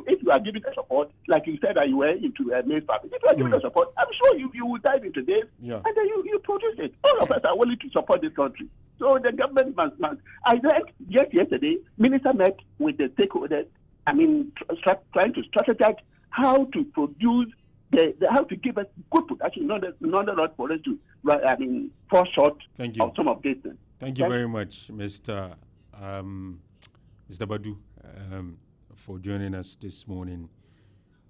If you are giving the support, like you said that you were into maize farming, if you are giving the support, I'm sure you will dive into this, and then you produce it. All of us are willing to support this country. So the government must. I read just yesterday, Minister met with the stakeholders. Trying to strategize how to produce how to give us good production in order not for us to fall short of some of these things. Thank you very much, Mr. Badu, for joining us this morning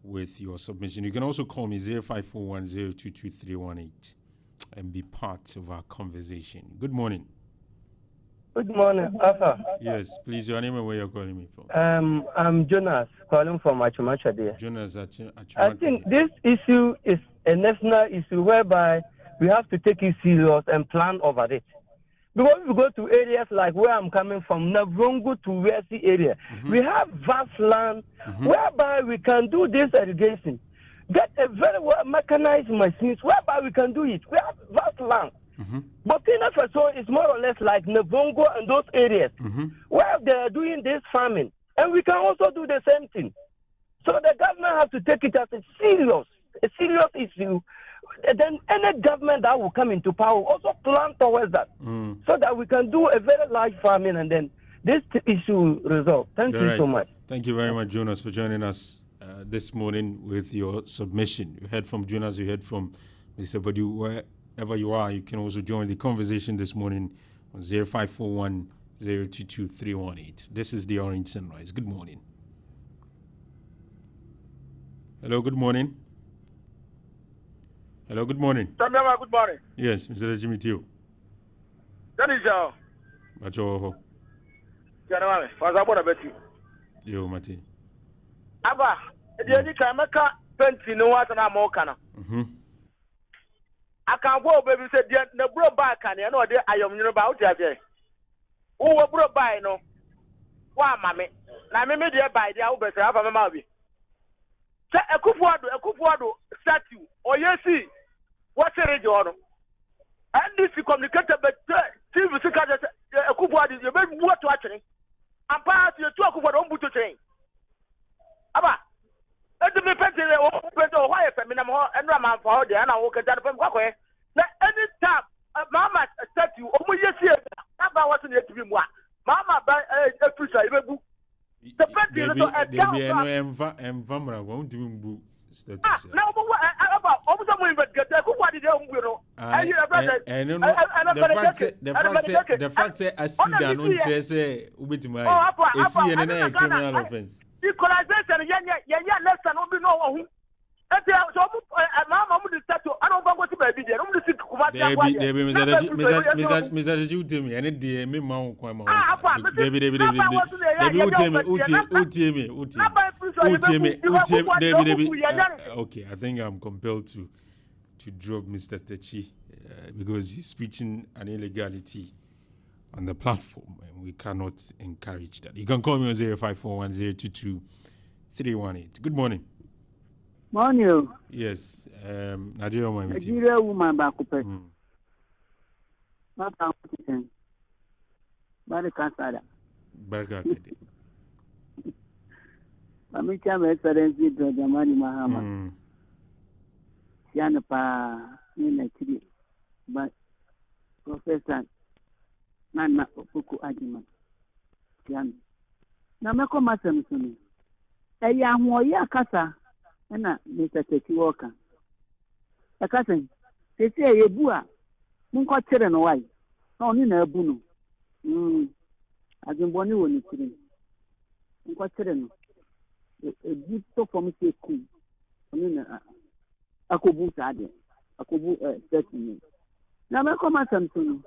with your submission. You can also call me 0541022318 and be part of our conversation. Good morning. Good morning, Alfa. Yes, please, your name and where you're calling me from. I'm Jonas, calling from Achumacha there. Jonas, Achumacha. I think this issue is a national issue whereby we have to take it serious and plan over it. Because if we go to areas like where I'm coming from, Navrongo to Wesi area, we have vast land whereby we can do this irrigation. Get a very well mechanized machines whereby we can do it. We have vast land. But Burkina Faso is more or less like Navrongo and those areas where they are doing this farming. And we can also do the same thing. So the government has to take it as a serious issue. Then any government that will come into power also plan towards that so that we can do a very large farming and then this issue will resolve. Thank you so much. Thank you very much, Jonas, for joining us this morning with your submission. You heard from Jonas, you heard from Mr. Badu. Wherever you are, you can also join the conversation this morning on 0541 022 318. This is the Orange Sunrise. Good morning. Hello, good morning. Hello, good morning. Good morning. Yes, Mr. Jimmy Teo. That is Macho. Yo, Mati. Abba, the Kamaka Penty no what an Amokana. I can't go, baby, said the bro back and I know I am about that. Who were bro by no? Why, mammy? Now, me media by the Albert of a Mavi. A Kufuado statue, or yes, see. What's a radio? And this is communicated, but TV a Kufuado is a very what watching. And pass your talk of what I'm put to train. Abba, let me pay the wire feminine and Raman for the Anna Walker from Quaque. Any time, Mamma statue, oh, yes, Abba wasn't yet to be more. Mamma by a precise feel so a down. Envamra won't do mbu Ah, status. now about almost a investigate. Who are the And the fact that I see that no interest with my a criminal offense. Equalization, yeah, less than will be no one. Mamma would settle. I don't want to be there. I'm just Mr. Jutemi, and it dear me, Mount Quama. David, okay, I think I'm compelled to drop Mr. Techi because he's preaching an illegality on the platform, and we cannot encourage that. You can call me on 0541022318. Good morning. Morning. Yes, Nigeria woman. Nigeria woman back up. Not out. Baraka Sada. Baraka. Pamicha me excellency to Jamani Mahama. Siana pa ni chiri. But Professor Nana Okuku Ajima. Siana. Na meko masem sunu. Eya ho ya kasa. Na Mr. Teki Walker. Akasen, sisi ebu a munko kire no wai. Na oni na ebu no. Ajimboni woni kire. Munko kire no. Ebu to from se ku. Oni na akobu sade. Akobu setting. Na me koma samsunu.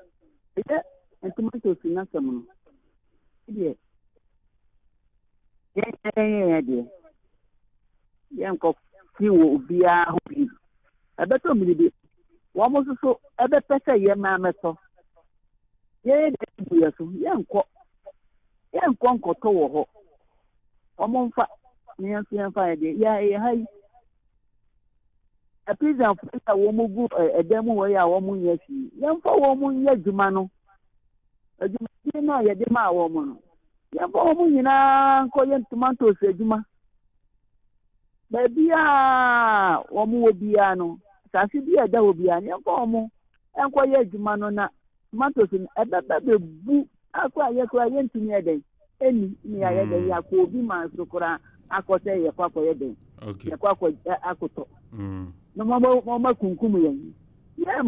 Entumanto sina samu. Ide. Yeah. Yanko fiwo bia hobi abeto milibi wo mo so ebe pese ye ma meto ye de buya so yanko nkoto wo ho o mo mfa ni yanfa ye de ya hai a pizza fa wo mo gu edem wo ya wo mo nya fi yanfa wo mo nya djuma no adjuma na ye de ma wo mo no yanfa wo mo nyina nko ye tomato se djuma Baby, woman will be ano. Sassy be a devil be an young and quiet Manona, Matos in a baby boo. I quite to me a day. Any near a day, I could be my socora. I could say a papa a day. Okay, a quack I could talk. No more concuming. Yeah,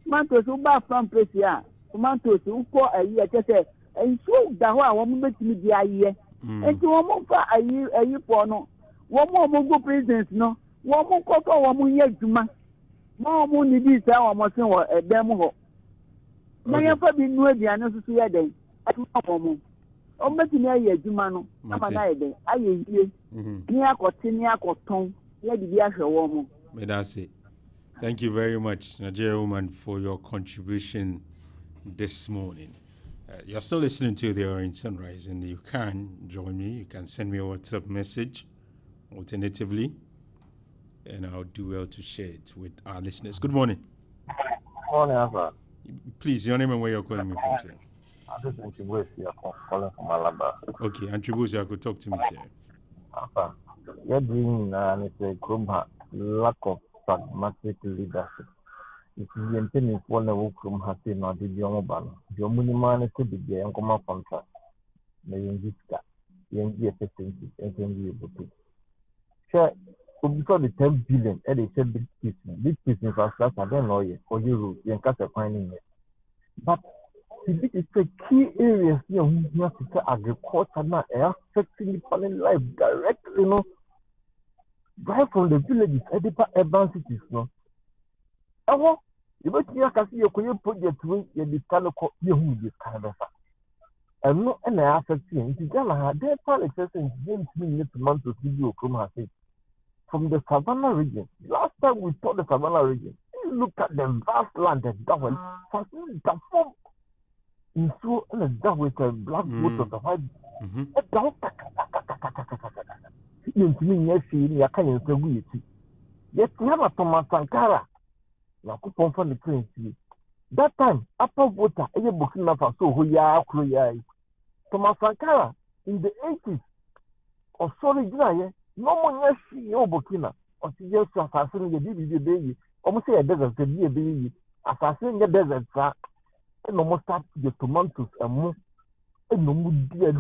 Mantos who bath from Precia. Mantos who call a year to say, and so the woman makes me the idea. And to a month a year for no. One more go president no. One more cocoa, one more year juma. More money this hour must know a demo. Now you probably know the unnecessary day. I don't know. Oh, but in a year, Jumano, I'm an idea. I hear near Cotinia Coton, let the Yasha woman. May that's it. Thank you very much, Nigeria woman, for your contribution this morning. You're still listening to the Orange Sunrise, and you can join me. You can send me a WhatsApp message. Alternatively, and I'll do well to share it with our listeners. Good morning. Morning, Alfa. Please, your name and where you're calling me from, sir. I'm just calling from Alaba. Okay, Antribus, you could talk to me, sir. Alfa, you're doing lack of pragmatic leadership. If you intend for the work from Hatin or the young man, your minimum could be the income contract. The young efficiency and can be able to. Sure, because the 10 billion, and they said big piece infrastructure, I don't know yet, for you, you can't find it. But this is the key areas here, we have to say agriculture now, affecting the family life directly, you know. Right from the villages, urban cities, no. Oh, you bet you can see your project with the kind of you this kind of and no, and I affect him. It's Ghana, their public assessment James Minute month to see you from the Savannah region. Last time we saw the Savannah region, you look at the vast land that governed, the form in so that with a black boat of the white. You mean, yes, you can't say yes, we have a Thomas Sankara. Now, coupon for the train. That time, upper water, any booking of a so who ya are. Thomas Sankara in the 80s or sorry, no one yes, your Burkina or yes, assassin the baby, almost say a desert, the baby, assassin the desert, and almost start the tomatoes and more, and no more dear,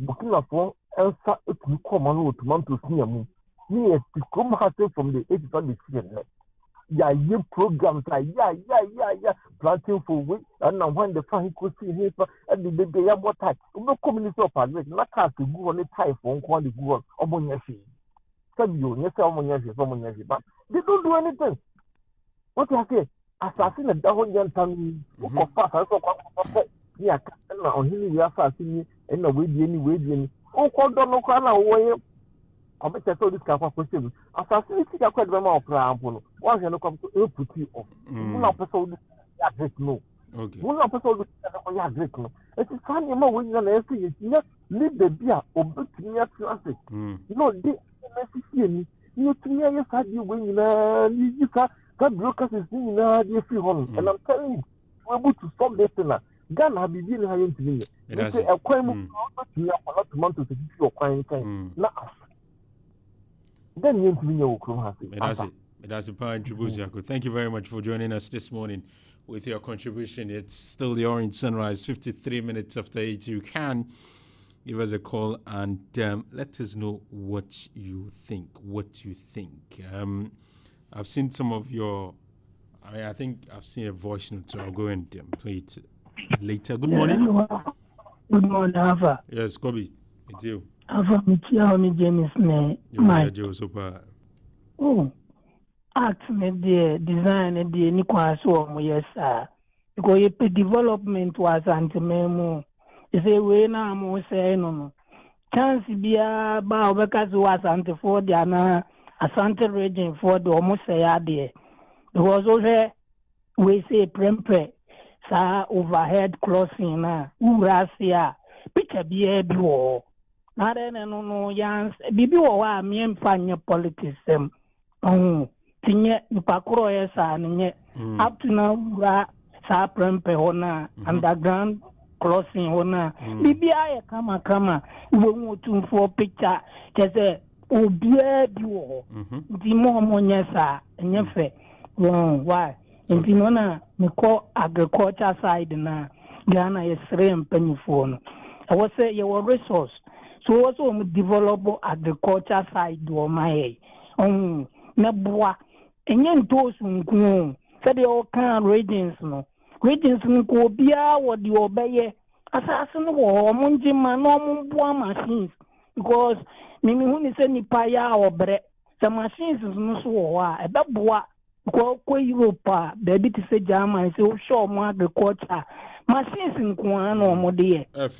Burkina Faso elsa etumi come on with tomatoes near me. Yes, the come has from the 80s the season. Yeah, programs like yeah, planting for weight, and now when the fan could see here, and the baby are more tight. No community of admit, not have to go on the type on quality go on Monyashi. Some you, yes, someone yes, but they don't do anything. What I say, assassin a down young time, who fast, I saw yeah, on his way assassin, and the way, oh, called on no crown I bet I saw this kind of question. Assassin, I quite remember of Rampo. Once you come to put you off. One episode, no. Okay. One episode, no. It's a funny when you're an essay, you leave the beer or book near traffic. You know, they necessarily you to me, yes, I do when you can't brokers is in the free home. And I'm telling you, we're able to stop this thing. Ghana have been high into me. They say a coin not to mount to the your coin. Now, then you know, that's a point. Thank you very much for joining us this morning with your contribution. It's still the Orange Sunrise, 53 minutes after 8. You can give us a call and let us know what you think. I've seen some of your, I think I've seen a voice note, so I'll go and play it later. Good morning. Good morning, Alfa. Yes, Kobe, it's you. Alfa, me James ne. My. Oh, act me the design the ni kwa so mo yes because the development was anti-memo. You say we na mo say no. Chance bia ba obeka so was anti for the ana asante region for the almost say ade. Because over we say prempe sa overhead crossing na urasia picture bia bi wo. Na no yans bibi wo wa me mfanye politics tinye nipakuro yesa nye up to now sa prempe hona underground crossing hona bibi aye kama we for picture kese obie bi wo di mo nyesa nyefe why ntino na niko agriculture side na Ghana yesre mpanyifo no I was say your resource. So also develop agriculture side do my na boa enye ntos nku said all kind regions no nko bia wo di obeye asase no wo monji ma no boa machines because mimi hu ni se nipa ya obre the machines no so wo a e be boa ko Europe baby to say German say show mo agriculture machines nko an no mo de F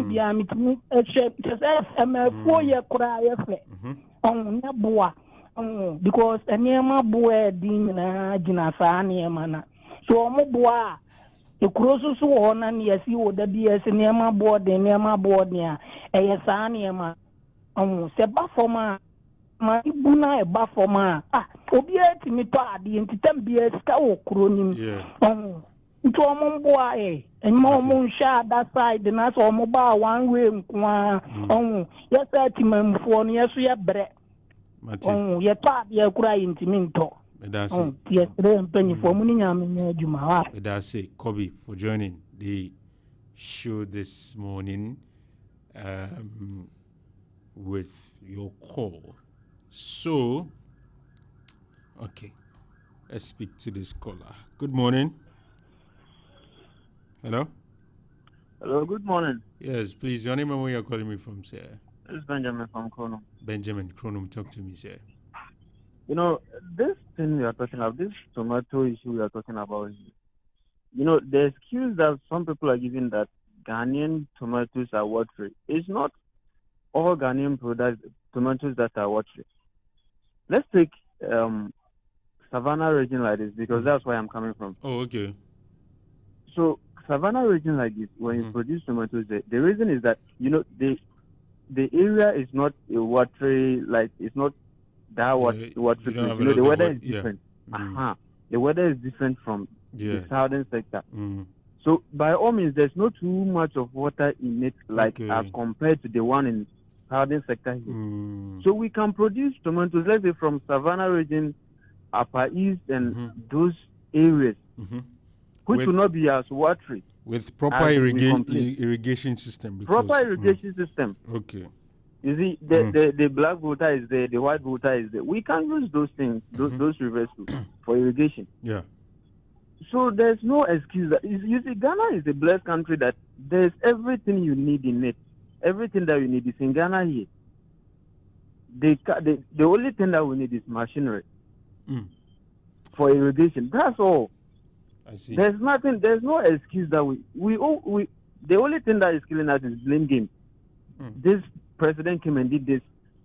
bia mitimi FMF4 ye kura ye fe na boa because enema boa din na gina sa na na so mo boa e kuro so wona na yesi wo da bia se enema boa a e sa na ma se ba forma ma ibuna e ba forma obi etimi to ade entitam bia ska wo kuro nim nto omo boa enmo mo sha that side na so omo ba one way nkwa yes atimamfo no yeso ye bre ye pa ye kura intimi nto that's it yes mpanyifo mu ni nyame nya adwuma wa that's it Kobe for joining the show this morning with your call. So okay, let's speak to this caller. Good morning. Hello? Hello, good morning. Yes, please. Your name and where you're calling me from, sir? This is Benjamin from Kronum. Benjamin, Kronum, talk to me, sir. You know, this thing we are talking about, this tomato issue we are talking about, you know, the excuse that some people are giving that Ghanaian tomatoes are watery. It's not all Ghanaian tomatoes that are watery. Let's take Savannah region like this because that's where I'm coming from. Oh, okay. So Savannah region like this, when you produce tomatoes, the reason is that, you know, the area is not a watery, like it's not that watery. You know, the weather is different. The weather is different from the southern sector. So by all means, there's not too much of water in it, like as compared to the one in southern sector here. So we can produce tomatoes, let's say from Savannah region, Upper East, and those areas, which will not be as watery. With proper irrigation system. Proper irrigation system. Okay. You see, the black voter is there, the white voter is there. We can use those things, those rivers for irrigation. Yeah. So there's no excuse. You see, Ghana is a blessed country that there's everything you need in it. Everything that you need is in Ghana here. The only thing that we need is machinery for irrigation. That's all. I see. There's no excuse that we the only thing that is killing us is blame game. This president came and did this.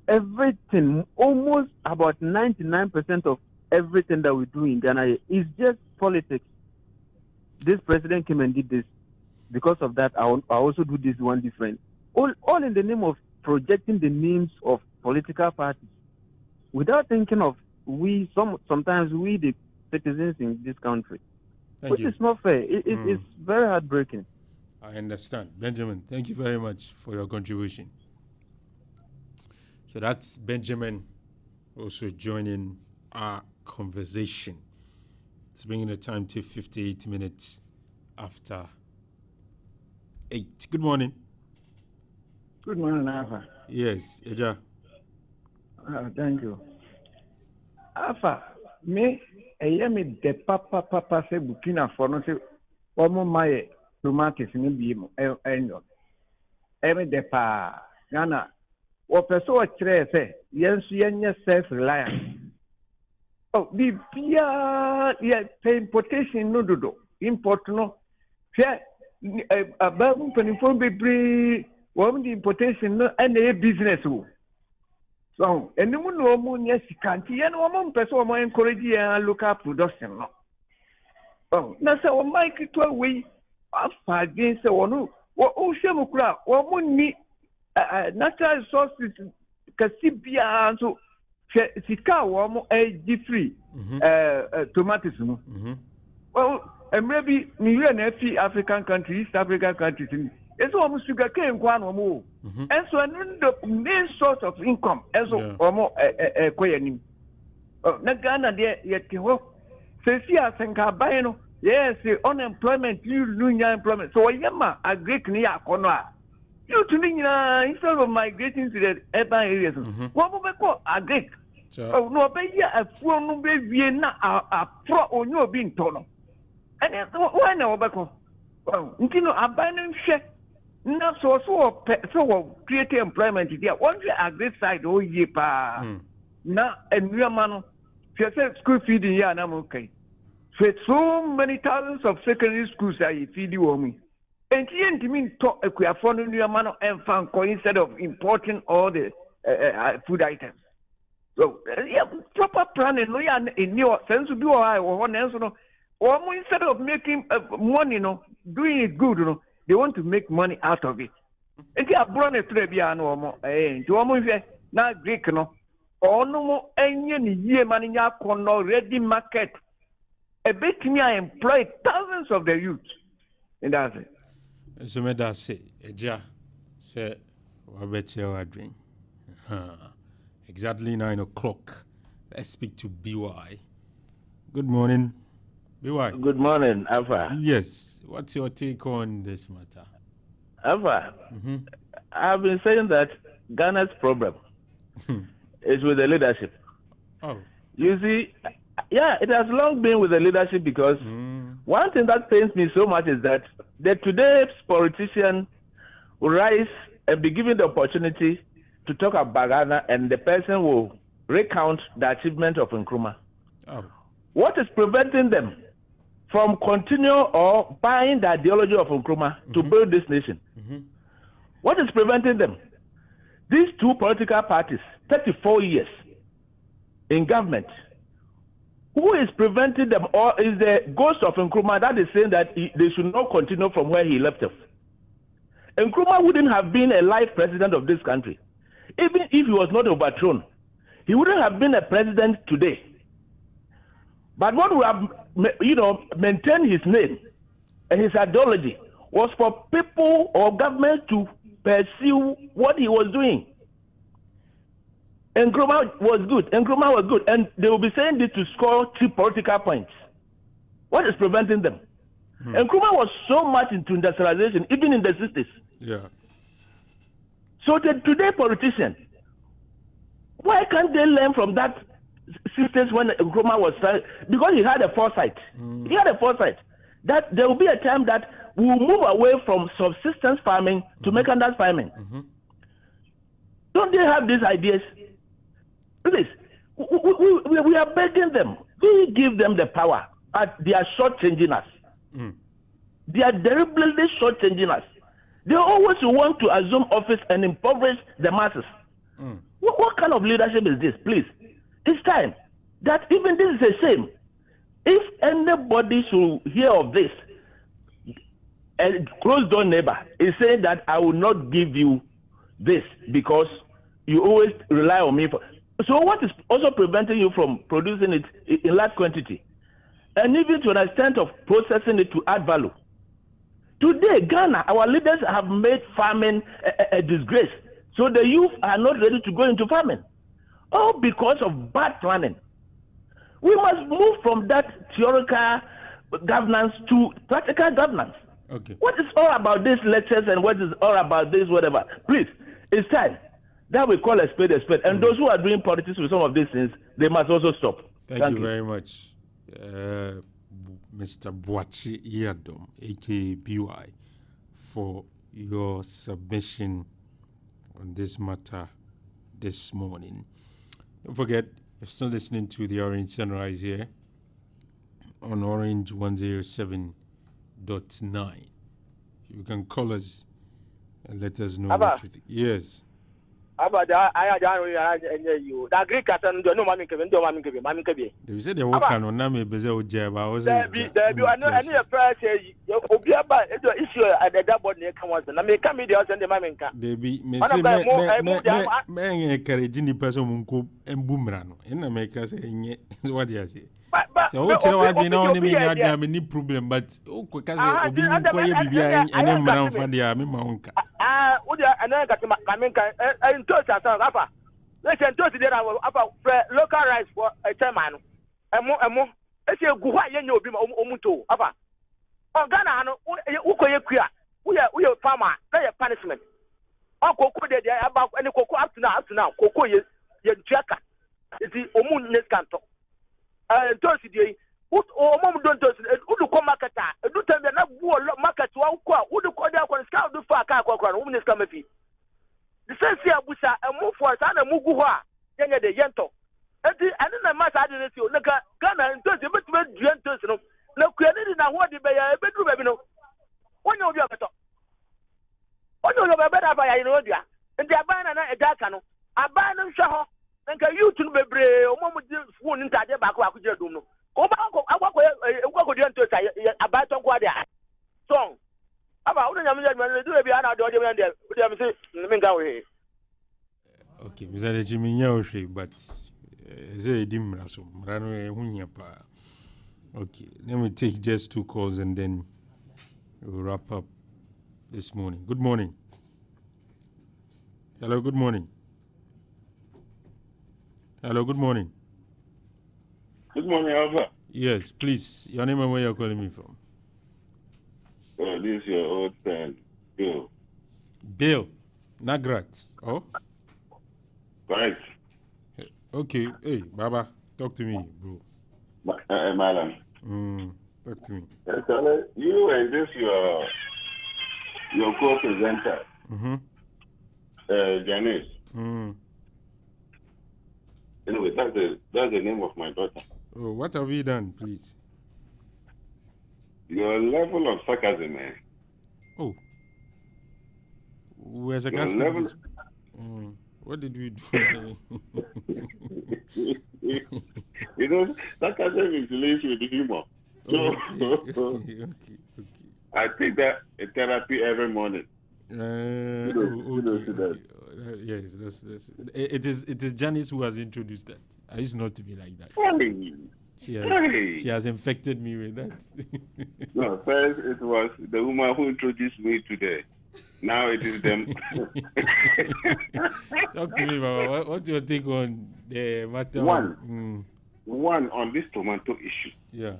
Everything, almost about 99% of everything that we do in Ghana is just politics. This president came and did this. Because of that, I also do this one different. All in the name of projecting the names of political parties without thinking of sometimes we the citizens in this country. Which is not fair. It's very heartbreaking. I understand. Benjamin, thank you very much for your contribution. So that's Benjamin also joining our conversation. It's bringing the time to 58 minutes after 8. Good morning. Good morning, Alfa. Yes, Eja. Thank you. Alfa, me, me de papa se Burkina Faso se omo maye tomatoes ni bi mo enyo. Me de pa Ghana. O peso o kire se yensu yenye self reliance. Oh, bibia importation no dodo. Import no. Hwe abamu penifo bebre wo di importation no na business wo. So, enimu no mu nya sikanti ye no mo mpese o mo encourage ya local production no. Oh, na se o mike to we afa again se wono wo hwemu kura wo mu ni natural resources kasi bia so sika wo mo free tomatoes no. Well, maybe me na fi African countries, East African countries. It's almost sugar cane one or more. And so the main source of income, and so or more quayanim. Nagana there yet says here, Sankabino, yes, unemployment, you lose employment. So Yama, a Greek near Conra. You to me instead of migrating to the urban areas. What would we call a Greek? Oh, no, baby, a full no baby, a pro or no being tono. And why now, Bako? Well, you know, abandon share. No, so create employment there. Once you are this side, oh, ye pa. Now, and we are man, school feeding here, and I'm okay. So many thousands of secondary schools are feeding you me. And here, to mean, talk a queer phone in your man and found instead of importing all the food items. So, yeah, proper planning, no, in your sense to do or one else, no. Or instead of making money, no, doing it good, no. They want to make money out of it. And they are brought a trebiano more. To almost now Greek no. Or no more any year money no ready market. A bit me I employ thousands of the youth. And that's it. So me that say, Eja say what bet you drink. Exactly 9 o'clock. Let's speak to BY. Good morning. BY. Good morning, Alfa. Yes. What's your take on this matter? Alfa, I've been saying that Ghana's problem is with the leadership. Oh. You see, yeah, it has long been with the leadership because one thing that pains me so much is that today's politician will rise and be given the opportunity to talk about Ghana and the person will recount the achievement of Nkrumah. Oh. What is preventing them from continuing or buying the ideology of Nkrumah to build this nation? What is preventing them? These two political parties, 34 years in government, who is preventing them, or is the ghost of Nkrumah that is saying that they should not continue from where he left off? Nkrumah wouldn't have been a life president of this country. Even if he was not overthrown, he wouldn't have been a president today. But what would have, maintained his name and his ideology was for people or government to pursue what he was doing. Nkrumah was good. Nkrumah was good. And they will be saying this to score 3 political points. What is preventing them? And Nkrumah was so much into industrialization, even in the 60s. Yeah. So the today politicians, why can't they learn from that 60s when Nkrumah was trying? Because he had a foresight. He had a foresight that there will be a time that we will move away from subsistence farming to mechanized farming. Don't they have these ideas? Please, we are begging them. We give them the power, but they are shortchanging us. They are deliberately shortchanging us. They always want to assume office and impoverish the masses. What kind of leadership is this? Please, it's time that even this is a shame. If anybody should hear of this, a closed door neighbor is saying that I will not give you this because you always rely on me. So what is also preventing you from producing it in large quantity? And even to an extent of processing it to add value. Today, Ghana, our leaders have made farming a disgrace. So the youth are not ready to go into farming. All because of bad planning. We must move from that theoretical governance to practical governance. Okay. What is all about these lectures and what is all about this whatever? Please, it's time that we call a spade a spade. And those who are doing politics with some of these things, they must also stop. Thank you very much, Mr. Boachi Yadom, AKBY, for your submission on this matter this morning. Don't forget, if still listening to the Orange Sunrise here on Orange 107.9, you can call us and let us know what you think. Yes. About that, I you. That Greek and no mammy can do mammy can be. They said they walk on Name Bezel Jab. I was there. Be any price. Obiaba issue at the double near Kawas, and I may come with the other and the mammy can. They be me encouraging the person who and boomerang in America saying what you say. So what's what we know only had any problem, but because of being quiet and I'm around for the army. Would you and touch us, Alpha? Listen, touch the local rights for a chairman. And more, if you go, you be Omuto, Alpha. Oh, Ghana, we are farmer, they punishment. Uncle, about any cocoa up to now, cocoa, you jacker. It's the Omun Nescanto. Touch the mom don't touch it. Would you come market? Do tell me not market to our would you call that one scout do far car, woman is coming. The sense here, Busa, and move for us and a Mugua, then the Yento. And then matter I didn't see Ghana and touch the bit gentle. No, created now what the bedroom. One of your better. One of your better by Inodia. And they are buying a darkano. I buy them shaw. And you to be brave, or mom would into the back of the room. I walk to about Quadia. Song. About do okay, Mr. Jimmy Yaoshi, but they didn't run away. Okay, let me take just 2 calls and then we'll wrap up this morning. Good morning. Hello, good morning. Hello, good morning. Good morning, Alfa. Yes, please. Your name and where you're calling me from? This is your old friend, Bill. Bill Nagrat. Oh? Correct. Okay. Hey, Baba, talk to me, bro. Madam. Talk to me. You and this your co-presenter, Janice. Anyway, that's the name of my daughter. Oh, what have you done, please? Your level of sarcasm, man. Oh. We're sarcastic. What did we do? You know, sarcasm is linked with humor. So, okay. I take that in therapy every morning. Yes, it is Janice who has introduced that. I used not to be like that. She has infected me with that. No, first it was the woman who introduced me today. Now it is them. Talk to me, Baba. What's your take on the matter? One on this tomato issue. Yeah.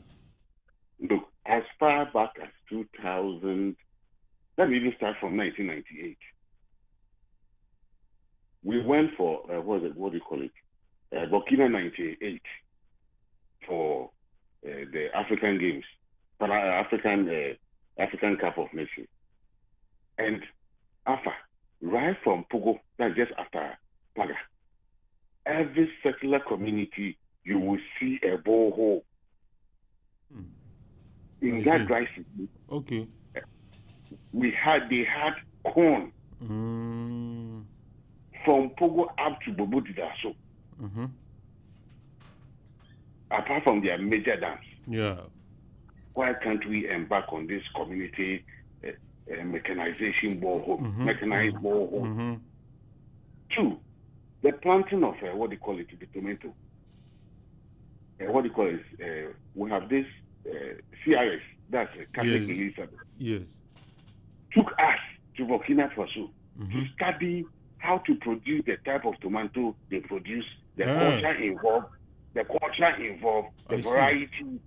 Look, as far back as 2000. Let me even start from 1998. We went for what do you call it? Burkina 98 for the African Games, African Cup of Nations, and Alfa, right from Pogo, that's just after Paga. Every secular community, you will see a borehole. In that dry season, okay, they had corn from Pogo up to Bobo Didaso. Apart from their major dams. Yeah. Why can't we embark on this community mechanization borehole, mechanized borehole? Two, the planting of what do you call it, the tomato. What do you call it? We have this CRS, that's Catholic Relief Service. Yes. Took us to Burkina Faso to study how to produce the type of tomato they produce, the culture involved, the variety,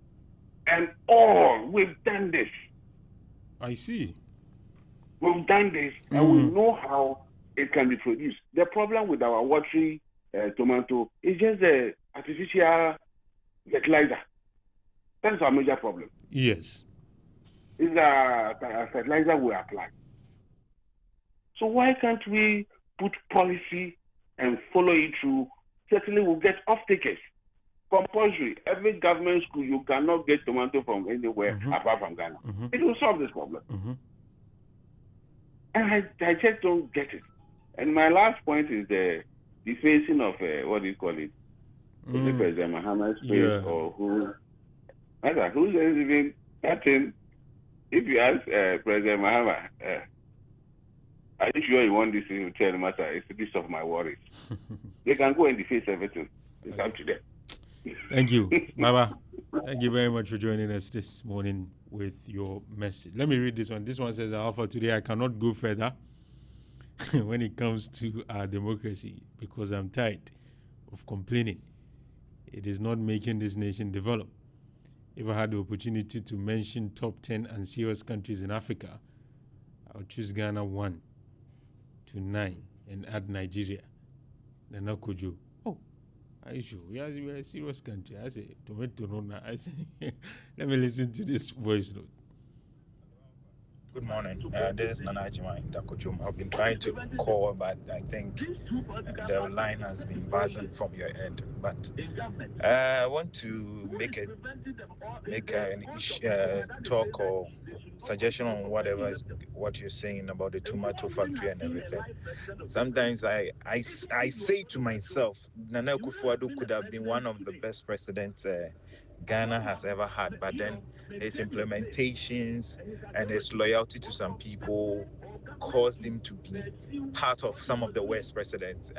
and all. We've done this. I see. We've done this, and we know how it can be produced. The problem with our watery tomato is just the artificial fertilizer. That's our major problem. Yes. It's a fertilizer we apply. So why can't we put policy and follow it through? Certainly we'll get off-takers. Compulsory. Every government school, you cannot get tomato from anywhere apart from Ghana. It will solve this problem. And I just don't get it. And my last point is the defacing of, what do you call it? Is it President Muhammad's face or who? Who says even that thing? If you ask President Muhammad, are you sure you want this to tell the matter? It's the least of my worries. They can go and deface everything. It's up to them. Thank you, Baba. Thank you very much for joining us this morning with your message. Let me read this one. This one says, Alpha, today I cannot go further when it comes to our democracy because I'm tired of complaining. It is not making this nation develop. If I had the opportunity to mention top 10 unserious countries in Africa, I would choose Ghana 1 to 9 and add Nigeria. Nana Kojo. Oh, are you sure? We are a serious country. I say, tomato no. I say, let me listen to this voice note. Good morning. This is Nana Jima in Dakochum. I've been trying to call, but I think the line has been buzzing from your end. But I want to make an talk or suggestion on what you're saying about the tomato factory and everything. Sometimes I say to myself, Nana Akufo-Addo could have been one of the best presidents Ghana has ever had, but then his implementations and his loyalty to some people caused him to be part of some of the worst presidents.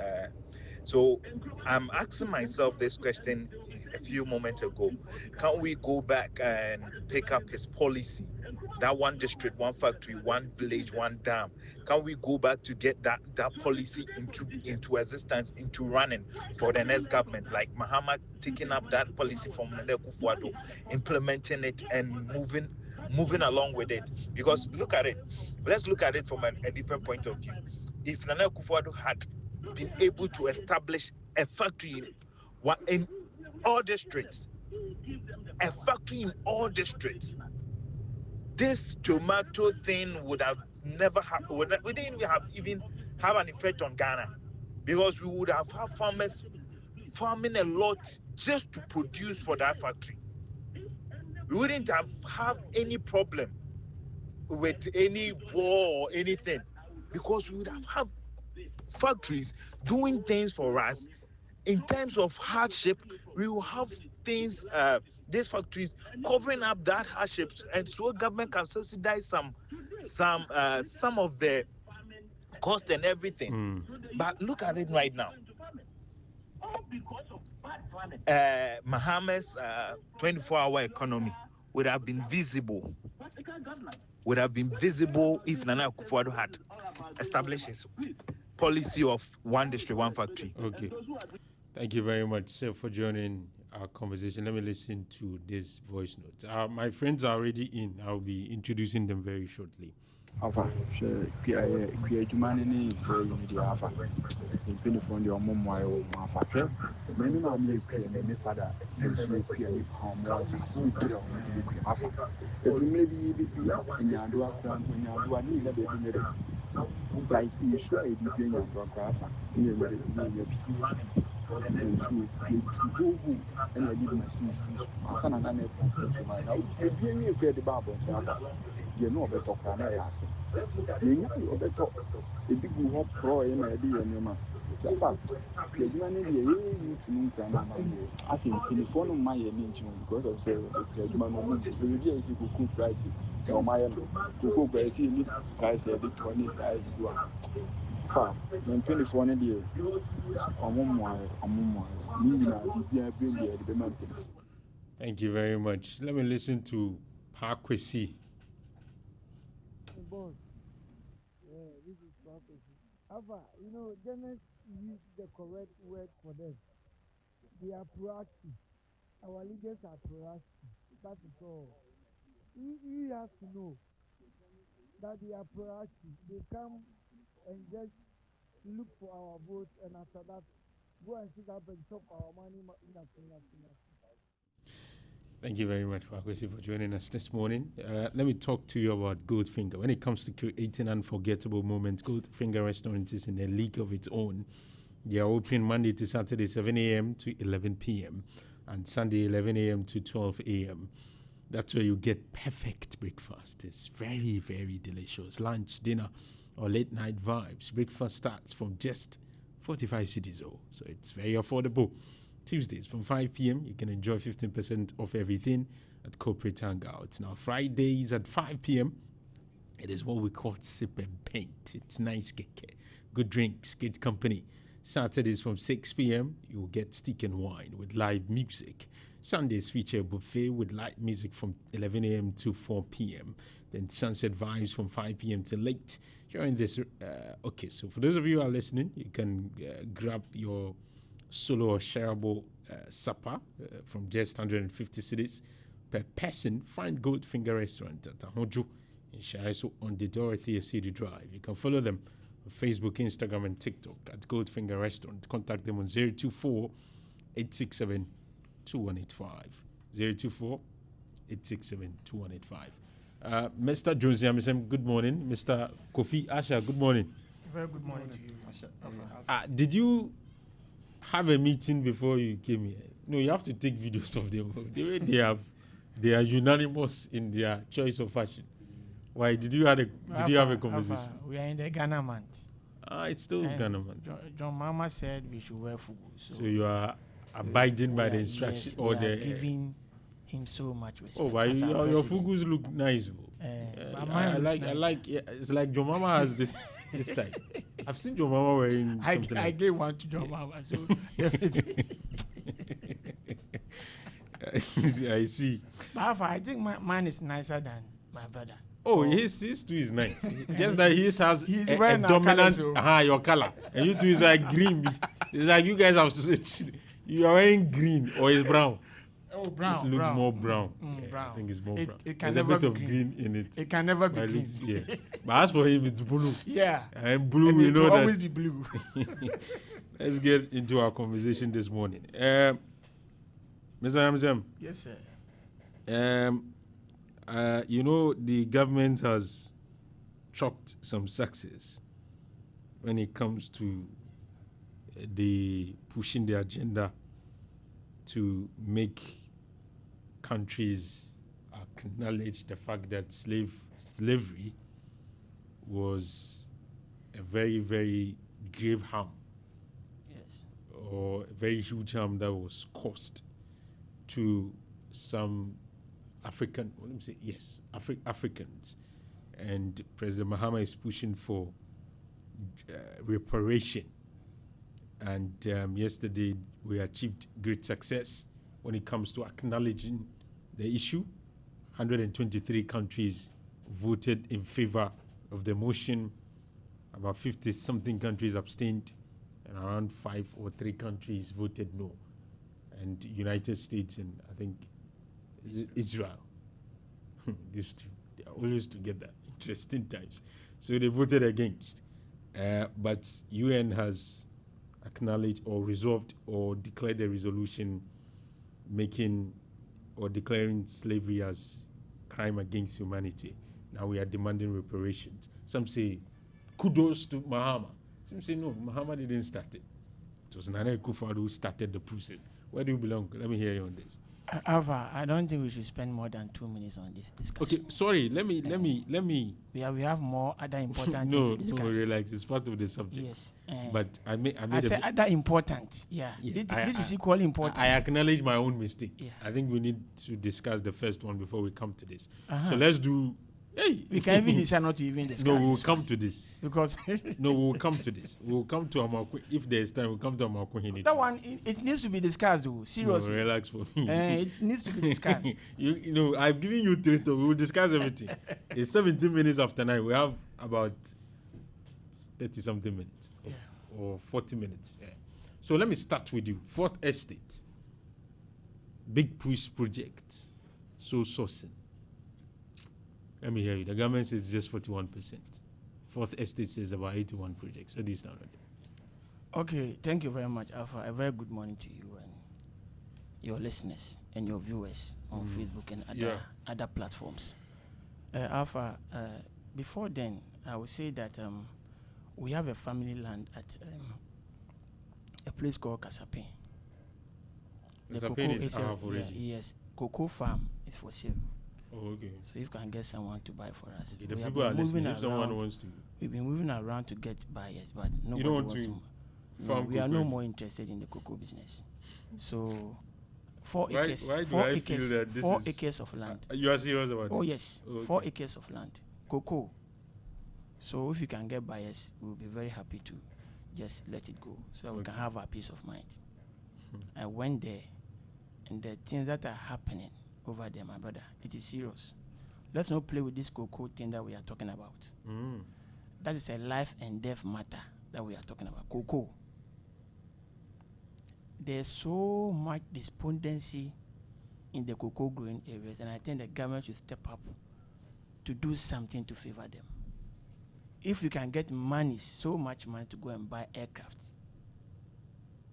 So I'm asking myself this question a few moments ago. Can we go back and pick up his policy? That one district, one factory, one village, one dam. Can we go back to get that policy into existence, into running for the next government? Like Mahama taking up that policy from Nana Akufo-Addo, implementing it and moving along with it. Because look at it. Let's look at it from a different point of view. If Nana Akufo-Addo had been able to establish a factory in all districts, this tomato thing would have never happened. We didn't even have an effect on Ghana, because we would have had farmers farming a lot just to produce for that factory. We wouldn't have any problem with any war or anything, because we would have factories doing things for us. In terms of hardship, we will have things, these factories covering up that hardships, and so government can subsidize some of the cost and everything. But look at it right now. Mahama's 24-hour economy would have been visible. If Nana Akufo-Addo had established his policy of one district, one factory. Okay. Thank you very much, sir, for joining our conversation. Let me listen to this voice note. My friends are already in. I'll be introducing them very shortly. Alfa, kuya jumani ni se yidi Alfa. Impini fondi wa mumu ayo Alfa. Mimi mami kuya mimi fada ensu kuya ni pamu sasi kuya umudi kuya Alfa. Etumle bi nyandua kran nyandua ni na bebi nyere. Like isu e bi nyandua kwa Alfa. Ni nyere ensu etugo ena di machine asana na na ensu ma na ebi enwe kuya di ba bonti Alfa. Ye no obeto kwa na ya ase. Yenya obeto edigu ho pro ye na edi ye nyoma. Safa adwuma ne de ye ntumi nkra na ma ye. Ase mpinifo no ma ye ne nchino because of say adwuma no mo be bi esi kuku price. No ma ye no. Kuku price ni price e de to ni sai du a. Fa mpinifo ne de omomo ni na bibia bring ye de be man mpinifo. Thank you very much. Let me listen to Pakwesi. Boss, this is Pakwesi. Alpha, journalists use the correct word for them. They are proactive. Our leaders are proactive. That is all. We have to know that they are proactive. They come and just look for our votes, and after that, go and sit up and chop our money. Nothing. Thank you very much, Pakwesi, for joining us this morning. Let me talk to you about Goldfinger. When it comes to creating unforgettable moments, Goldfinger Restaurant is in a league of its own. They are open Monday to Saturday, 7 a.m. to 11 p.m. and Sunday, 11 a.m. to 12 a.m. That's where you get perfect breakfast. It's very, very delicious. Lunch, dinner, or late night vibes. Breakfast starts from just 45 cedis. So it's very affordable. Tuesdays from 5 p.m. you can enjoy 15% off everything at corporate hangouts. Now Fridays at 5 p.m. it is what we call sip and paint. It's nice, good drinks, good company. Saturdays from 6 p.m. you'll get stick and wine with live music. Sundays feature a buffet with light music from 11 a.m. to 4 p.m. Then sunset vibes from 5 p.m. till late. During this, so for those of you who are listening, you can grab your solo or shareable supper from just 150 cedis per person. Find Goldfinger Restaurant at Ahojo in Shaiso on the Dorothy City Drive. You can follow them on Facebook, Instagram, and TikTok at Goldfinger Restaurant. Contact them on 024 867 2185. 024 867 2185. Mr. Josie Amisem, good morning. Mr. Kofi Asha, good morning. Very good morning to you, Asha. Did you have a meeting before you came here? No, you have to take videos of them. The way they are unanimous in their choice of fashion. Why did you have a conversation? We are in the Ghana month. It's still Ghana month. John Mama said we should wear fugu. So you are abiding by the instructions, or giving him so much respect. Oh, why your fugus look nice. I like. It's like John Mama has this type. I've seen John Mama wearing something. I gave one to John Mama, so I see. But I think mine is nicer than my brother. Oh, his too is nice. Just that his has a dominant your color, and you two is like green. It's like you guys have switched. You are wearing green or it's brown. Oh, brown. It looks more brown. Brown. I think it's more brown. There's a bit of green in it. It can never be green. Yes. But as for him, it's blue. Yeah. And blue, and we know that. It will always be blue. Let's get into our conversation this morning. Mr. Ramzam. Yes, sir. The government has chalked some success when it comes to the pushing the agenda to make countries acknowledge the fact that slavery was a very, very grave harm. Yes. Or a very huge harm that was caused to some Africans. And President Mahama is pushing for reparation. And yesterday we achieved great success when it comes to acknowledging the issue. 123 countries voted in favor of the motion. About 50-something countries abstained, and around 5 or 3 countries voted no. and United States and I think Israel. These two, they are always together. Interesting times. So they voted against. But UN has acknowledged or resolved or declared a resolution making or declaring slavery as crime against humanity. Now we are demanding reparations. Some say kudos to Mahama. Some say no, Mahama didn't start it. It was Nana Akufo-Addo who started the process. Where do you belong? Let me hear you on this. Alpha, I don't think we should spend more than 2 minutes on this discussion. Okay, sorry. Let me. We have more other important no, things to discuss. No, relax. It's part of the subject. Yes. But I said other important. Yeah. Yes, this is equally important. I acknowledge my own mistake. Yeah. I think we need to discuss the first one before we come to this. Uh-huh. So let's do. Hey. We can even decide not to even discuss. No, we'll come to this. Because no, we'll come to this. We'll come to Amakwe. If there's time, we'll come to Amakwe. That one, it needs to be discussed, though. Seriously. No, relax for me. It needs to be discussed. you know, I've given you 3 to. We'll discuss everything. It's 17 minutes after 9. We have about 30-something minutes. Yeah. Or 40 minutes. Yeah. So let me start with you. Fourth Estate. Big push project. So sourcing. Let me hear you. The government says just 41%. Fourth Estate says about 81 projects. What do you stand on it? Okay, thank you very much, Alpha. A very good morning to you and your listeners and your viewers on Facebook and other platforms. Alpha, before then, I would say that we have a family land at a place called Kasapin. Kasapin is our origin. Yes, cocoa farm is for sale. Oh, okay. So if you can get someone to buy for us. Okay, the people are listening. If someone wants to. We've been moving around to get buyers, but nobody you don't want wants to farm we are no more interested in the cocoa business. So 4 acres. Why 4 do I acres, feel that this 4 is, acres of land. You are serious about it? Oh, yes. Okay. 4 acres of land. Cocoa. So if you can get buyers, we'll be very happy to just let it go so that we can have our peace of mind. I went there, and the things that are happening over there, my brother, it is serious. Let's not play with this cocoa thing that we are talking about. That is a life and death matter that we are talking about. Cocoa. There's so much despondency in the cocoa growing areas, and I think the government should step up to do something to favor them. If we can get money, so much money to go and buy aircraft,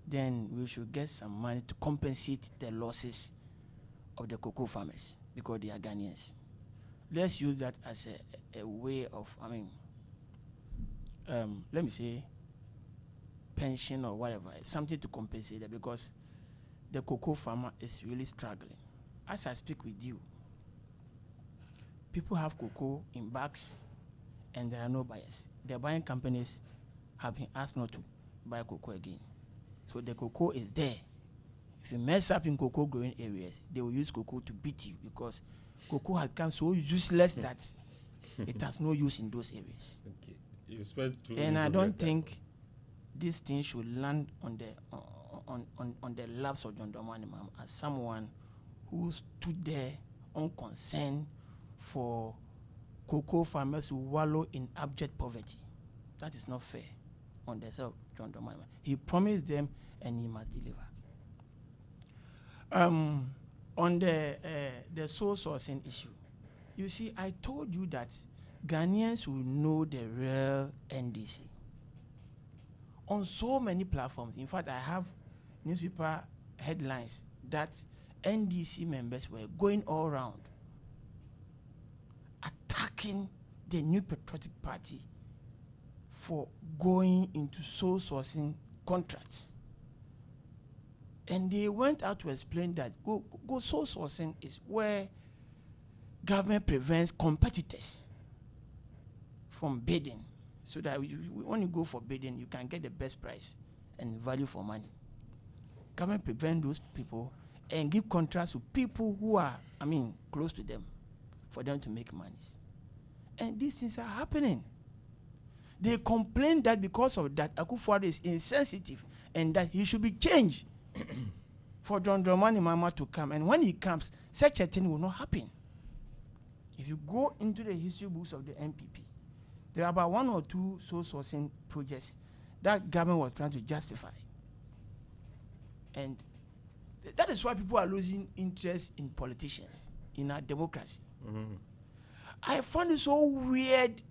then we should get some money to compensate the losses of the cocoa farmers because they are Ghanaians. Let's use that as a way of, let me say, pension or whatever, something to compensate them because the cocoa farmer is really struggling. As I speak with you, people have cocoa in bags and there are no buyers. The buying companies have been asked not to buy cocoa again. So the cocoa is there. If you mess up in cocoa growing areas, they will use cocoa to beat you because cocoa has become so useless that it has no use in those areas. Okay. You spent 2 and I don't think this thing should land on the laps of John Dramani Mahama as someone who stood there unconcerned for cocoa farmers to wallow in abject poverty. That is not fair on the side of John Dramani Mahama. He promised them and he must deliver. On the sole sourcing issue, you see, I told you that Ghanaians will know the real NDC on so many platforms. In fact, I have newspaper headlines that NDC members were going all around attacking the New Patriotic Party for going into sole sourcing contracts. And they went out to explain that go sole sourcing is where government prevents competitors from bidding, so that when you go for bidding, you can get the best price and value for money. Government prevent those people and give contracts to people who are, close to them, for them to make money. And these things are happening. They complain that because of that, Akufo-Addo is insensitive and that he should be changed for John Dramani Mahama to come. And when he comes, such a thing will not happen. If you go into the history books of the NPP, there are about 1 or 2 sole sourcing projects that government was trying to justify. And That is why people are losing interest in politicians, in our democracy. I found it so weird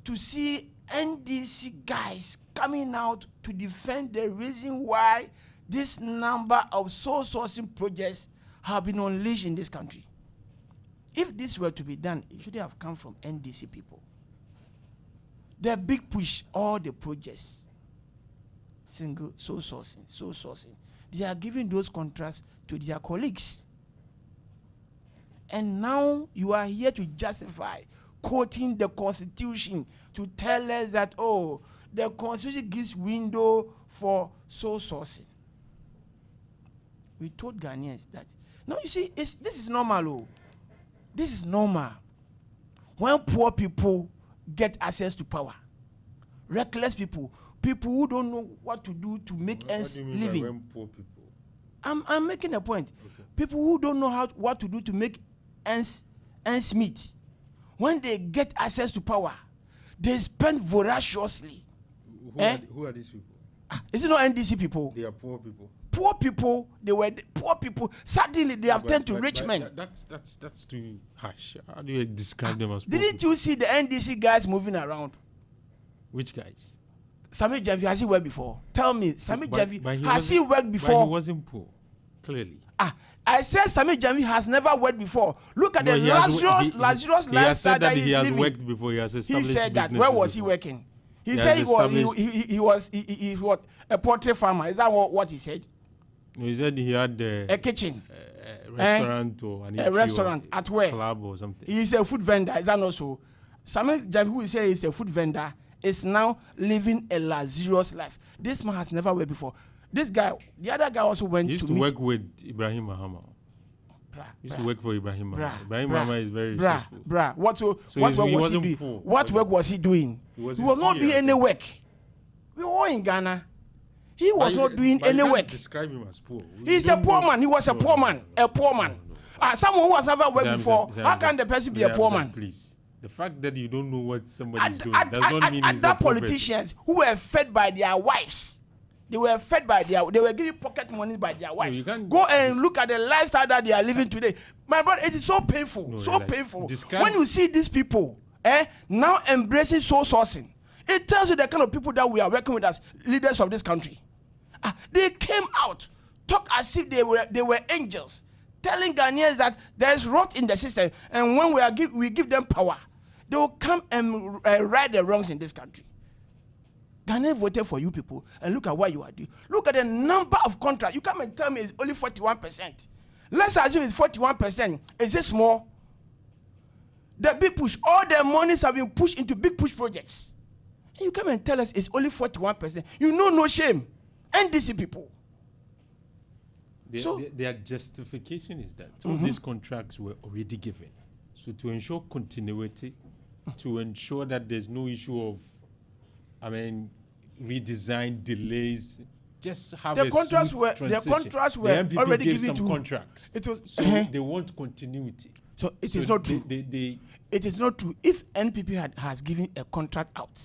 to see NDC guys coming out to defend the reason why this number of soul sourcing projects have been unleashed in this country. If this were to be done, it should have come from NDC people. The big push, all the projects, single soul sourcing. They are giving those contracts to their colleagues. And now you are here to justify quoting the Constitution to tell us that, oh, the Constitution gives window for soul sourcing. We told Ghanaians that. No, you see, this is normal. Oh. This is normal. When poor people get access to power, reckless people who don't know what to do to make ends living. When poor people? I'm making a point. Okay. People who don't know what to do to make ends meet. When they get access to power, they spend voraciously. Who are these people? Is it not NDC people? They are poor people. Poor people, they were poor people. Suddenly they have turned to rich men. That's too harsh. How do you describe them as poor Didn't people? you see the NDC guys moving around? Which guys? Sami Javi, has he worked before? Tell me, Sami Javi, has he worked before? But he wasn't poor, clearly. I said Sami Javi has never worked before. Look at the luxurious lifestyle that he's living. He has worked before. He has established. He said that. Where was he working? He said he was what, a poultry farmer. Is that what he said? No, he said he had a kitchen, restaurant or a restaurant at where? Club or something. He's a food vendor. Is that not so? Sami Javi, who say he's a food vendor, is now living a luxurious life. This man has never worked before. This guy, the other guy also went he used to work with Ibrahim Mahama. He used to work for Ibrahim Mahama. Ibrahim Mahama is very successful. What work was he doing? What work was he doing? He was not doing any work. We were all in Ghana. He was not doing any work. Describe him as poor. He's a poor man. He was a poor man. A poor man. Someone who has never worked before. How can the person be a poor man? Please. The fact that you don't know what somebody is doing does not mean he's a poor politicians who were fed by their wives. They were giving pocket money by their wives. No, go and look at the lifestyle that they are living today. My brother, it is so painful, painful. When you see these people now embracing soul sourcing, it tells you the kind of people that we are working with as leaders of this country. They came out, talk as if they were angels, telling Ghanaians that there is rot in the system, and when we give them power, they will come and right the wrongs in this country. Ghana voted for you people, and look at what you are doing. Look at the number of contracts. You come and tell me it's only 41%. Let's assume it's 41%. Is it small? The big push, all the monies have been pushed into big push projects. And you come and tell us it's only 41%. You know no shame. NDC people. Their justification is that all these contracts were already given. So to ensure continuity, to ensure that there's no issue of redesign delays. Just have the contracts were already given to contracts. It was they want continuity. So it is not true. It is not true. If NPP has given a contract out,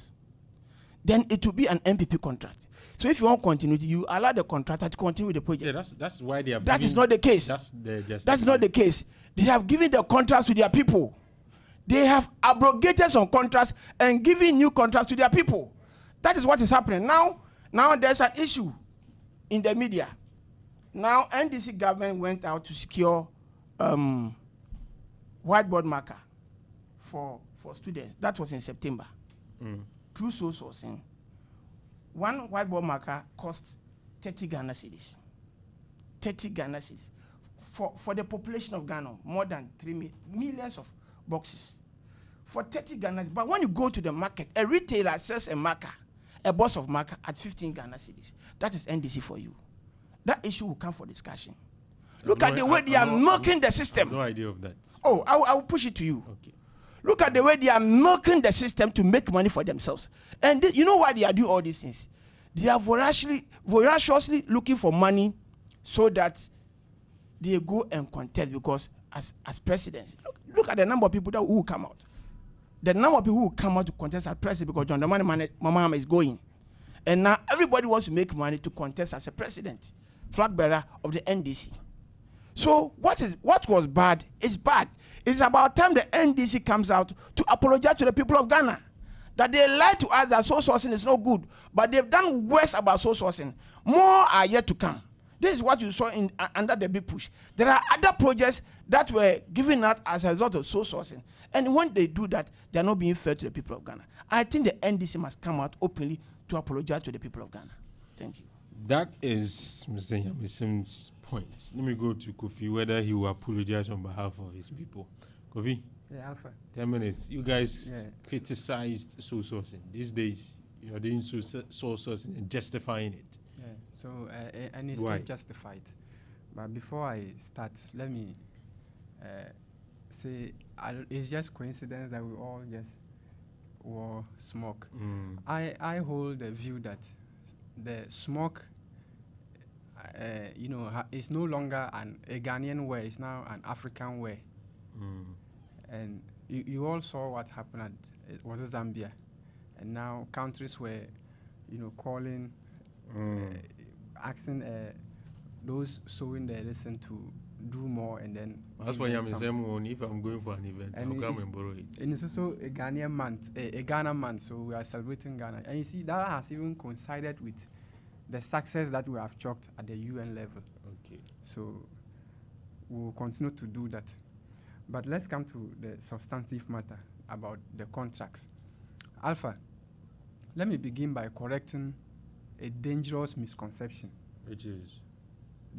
then it will be an NPP contract. So if you want continuity, you allow the contractor to continue with the project. Yeah, that's why they have. That is not the case. That's not the case. They have given the contracts to their people. They have abrogated some contracts and given new contracts to their people. That is what is happening now. Now there's an issue in the media. Now NDC government went out to secure whiteboard marker for students. That was in September. Through soul sourcing. One whiteboard marker cost 30 Ghana cedis. 30 Ghana cedis. For the population of Ghana, more than 3 millions of boxes. For 30 Ghana cedis. But when you go to the market, a retailer sells a marker, a box of marker at 15 Ghana cedis. That is NDC for you. That issue will come for discussion. Look at the way they are milking the system. No idea of that. Oh, I will push it to you. Okay. Look at the way they are milking the system to make money for themselves. And you know why they are doing all these things? They are voraciously looking for money so that they go and contest, because as presidents, look at the number of people who will come out. The number of people who will come out to contest as president because John Mahama is going. And now everybody wants to make money to contest as a president. flag bearer of the NDC. So what was bad is bad. It's about time the NDC comes out to apologize to the people of Ghana. That they lied to us that soul sourcing is not good, but they've done worse about soul sourcing. More are yet to come. This is what you saw in under the big push. There are other projects that were given out as a result of soul sourcing. And when they do that, they are not being fair to the people of Ghana. I think the NDC must come out openly to apologize to the people of Ghana. Thank you. That is Mr. Yamison's point. Let me go to Kofi, whether he will apologize on behalf of his people. Kofi? Yeah, Alpha. 10 minutes. You guys criticized soul sourcing. These days, you're doing soul sourcing and justifying it. Yeah, so, and it's Why? not justified. But before I start, let me say it's just coincidence that we all just wore smoke. I hold the view that the smoke, is no longer a Ghanaian wear, it's now an African wear. And you all saw what happened it was Zambia. And now countries were, calling, asking those sowing their lesson to do more and then. As for Yamisemo, if I'm going for an event, I'll come and borrow it. And it's also a Ghanaian month, a Ghana month, so we are celebrating Ghana. And you see, that has even coincided with the success that we have chalked at the UN level. Okay. So we'll continue to do that. But let's come to the substantive matter about the contracts. Alpha, let me begin by correcting a dangerous misconception. Which is?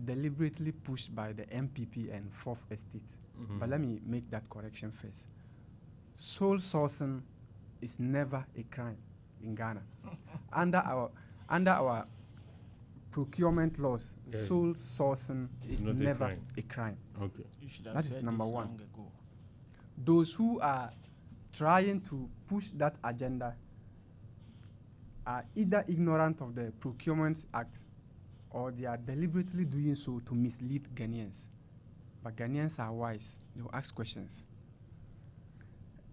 Deliberately pushed by the MPP and Fourth Estate. But let me make that correction first. Soul sourcing is never a crime in Ghana. Under our procurement laws, soul sourcing is never a crime. Okay. That is number one. Those who are trying to push that agenda are either ignorant of the Procurement Act or they are deliberately doing so to mislead Ghanaians. But Ghanaians are wise. They will ask questions.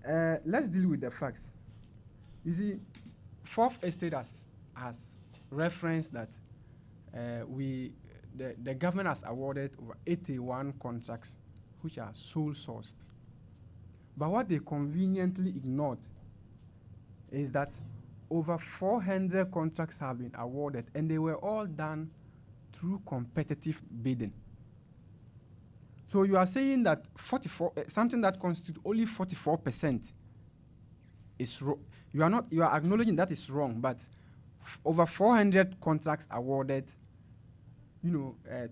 Let's deal with the facts. You see, Fourth Estate has referenced that the government has awarded over 81 contracts which are sole sourced. But what they conveniently ignored is that over 400 contracts have been awarded and they were all done through competitive bidding. So you are saying that something that constitutes only 44% is wrong. You are acknowledging that is wrong, but over 400 contracts awarded,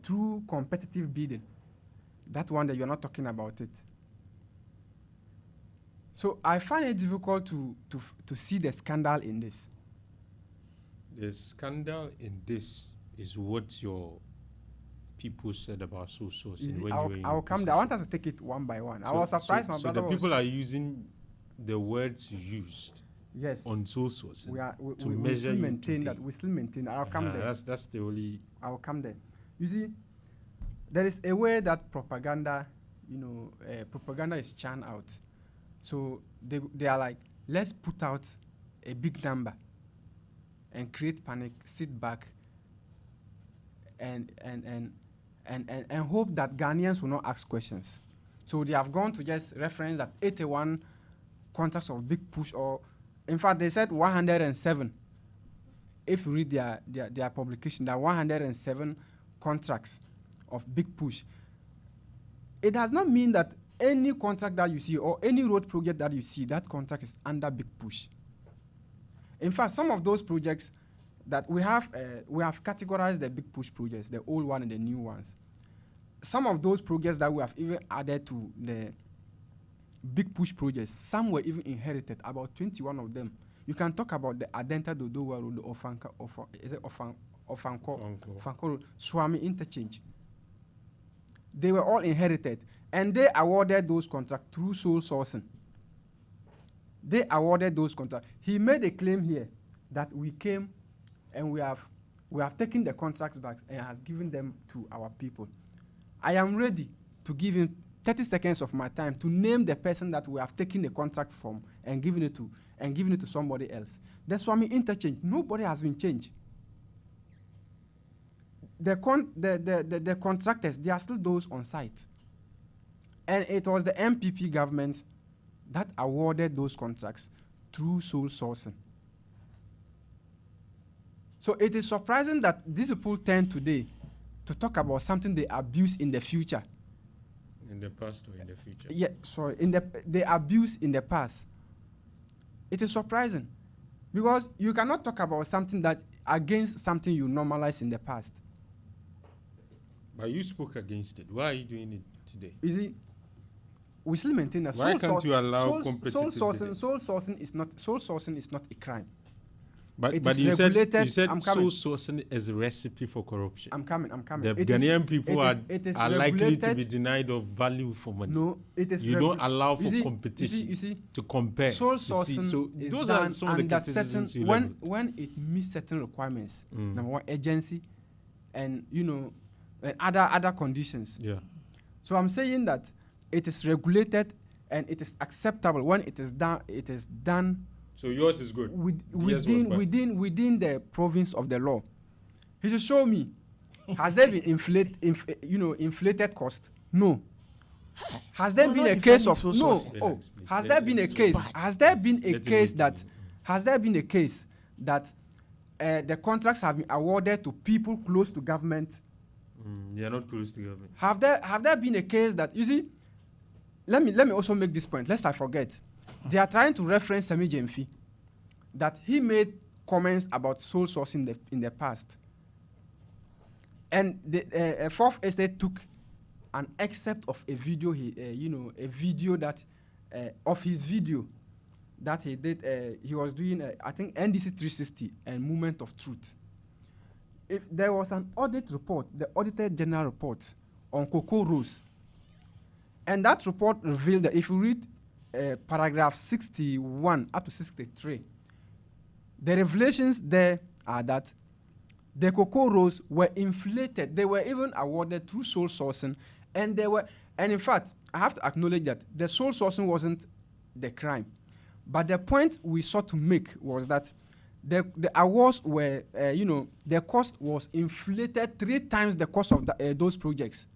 through competitive bidding. That one that you're not talking about it. So I find it difficult to see the scandal in this. The scandal in this is what your people said about soul sourcing. I'll come there. I want us to take it one by one. I was surprised my brother. So the people are using the words used on soul sourcing to measure we still maintain that. We still maintain. I'll come there. That's the only. I'll come there. You see, there is a way that propaganda, propaganda is churned out. So they are like, let's put out a big number and create panic, sit back and hope that Ghanaians will not ask questions. So they have gone to just reference that 81 contracts of big push, or in fact they said 107. If you read their publication, there are 107 contracts of big push. It does not mean that any contract that you see or any road project that you see, that contract is under big push. In fact, some of those projects that we have categorized the big push projects, the old one and the new ones. Some of those projects that we have even added to the big push projects, some were even inherited, about 21 of them. You can talk about the Adenta Dodowa Road, Ofanko Road, Swami Interchange. They were all inherited, and they awarded those contracts through sole sourcing. They awarded those contracts. He made a claim here that we came and we have taken the contracts back and have given them to our people. I am ready to give him 30 seconds of my time to name the person that we have taken the contract from and given it to somebody else. The Swami Interchange, nobody has been changed. the contractors, they are still those on site. And it was the MPP government that awarded those contracts through sole sourcing. So it is surprising that these people turn today to talk about something they abuse in the future. In the past or in the future? Yeah, sorry, they abuse in the past. It is surprising because you cannot talk about something that against something you normalized in the past. But you spoke against it. Why are you doing it today? You see, we still maintain that why can't you allow sole sourcing is not a crime. But you said sole sourcing is a recipe for corruption. I'm coming. The Ghanaian people are likely to be denied of value for money. No, it is. You don't allow for competition. You see, to compare. Sole sourcing so those are some of the criticisms you when it meets certain requirements. Number one, agency, and and other conditions. Yeah. So I'm saying that it is regulated and it is acceptable when it is done. It is done. So yours is good. Within the province of the law. He should show me. Has there been inflated cost? No. Has there been a case of no? Oh, has there been a case? Has there been a case that? Has there been a case that the contracts have been awarded to people close to government? They are not close to government. Have there been a case that you see? Let me also make this point, lest I forget. They are trying to reference Sami Jemfi, that he made comments about sole sourcing in the past. And the Fourth Estate took an excerpt of a video, of his video that he did. He was doing, I think, NDC 360 and Movement of Truth. If there was an audit report, the Auditor General report on Cocoa Rose, and that report revealed that if you read paragraph 61 up to 63, the revelations there are that the cocoa rows were inflated. They were even awarded through sole sourcing, and in fact, I have to acknowledge that the sole sourcing wasn't the crime, but the point we sought to make was that the awards were, the cost was inflated 3 times the cost of those projects.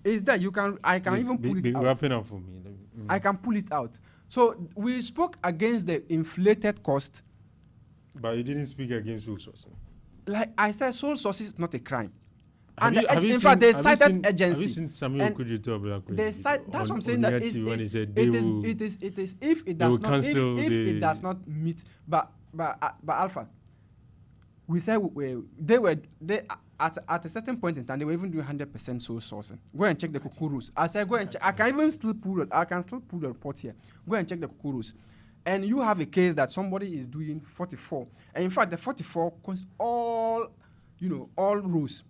Is that I can even pull it out. Wrapping up for me. I can pull it out. So we spoke against the inflated cost. But you didn't speak against sole sourcing. Like I said, sole sourcing is not a crime. In fact, they cited agency. Have you seen Samuel Okudzeto Blackwood? That's what I'm saying. That it is if it does not meet. But Alpha, we said at a certain point in time, they were even doing 100% sole sourcing. Go and check the kukurus. I said, go and check. I can still pull the report here. Go and check the kukurus. And you have a case that somebody is doing 44. And in fact, the 44 costs all rows.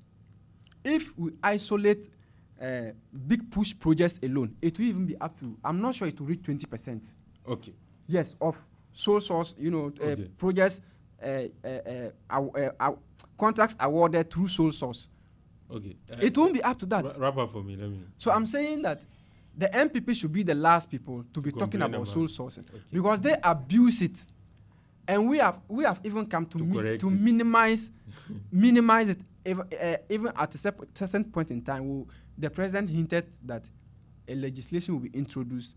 If we isolate big push projects alone, it will even be up to, I'm not sure it will reach 20%. Okay. Yes, of sole source, projects, contracts awarded through sole source. Okay. It won't be up to that. Wrap up for me. Let me. So I'm saying that the MPP should be the last people to be talking about sole sourcing, because they abuse it, and we have even come to minimize it. Even at a certain point in time, the president hinted that a legislation will be introduced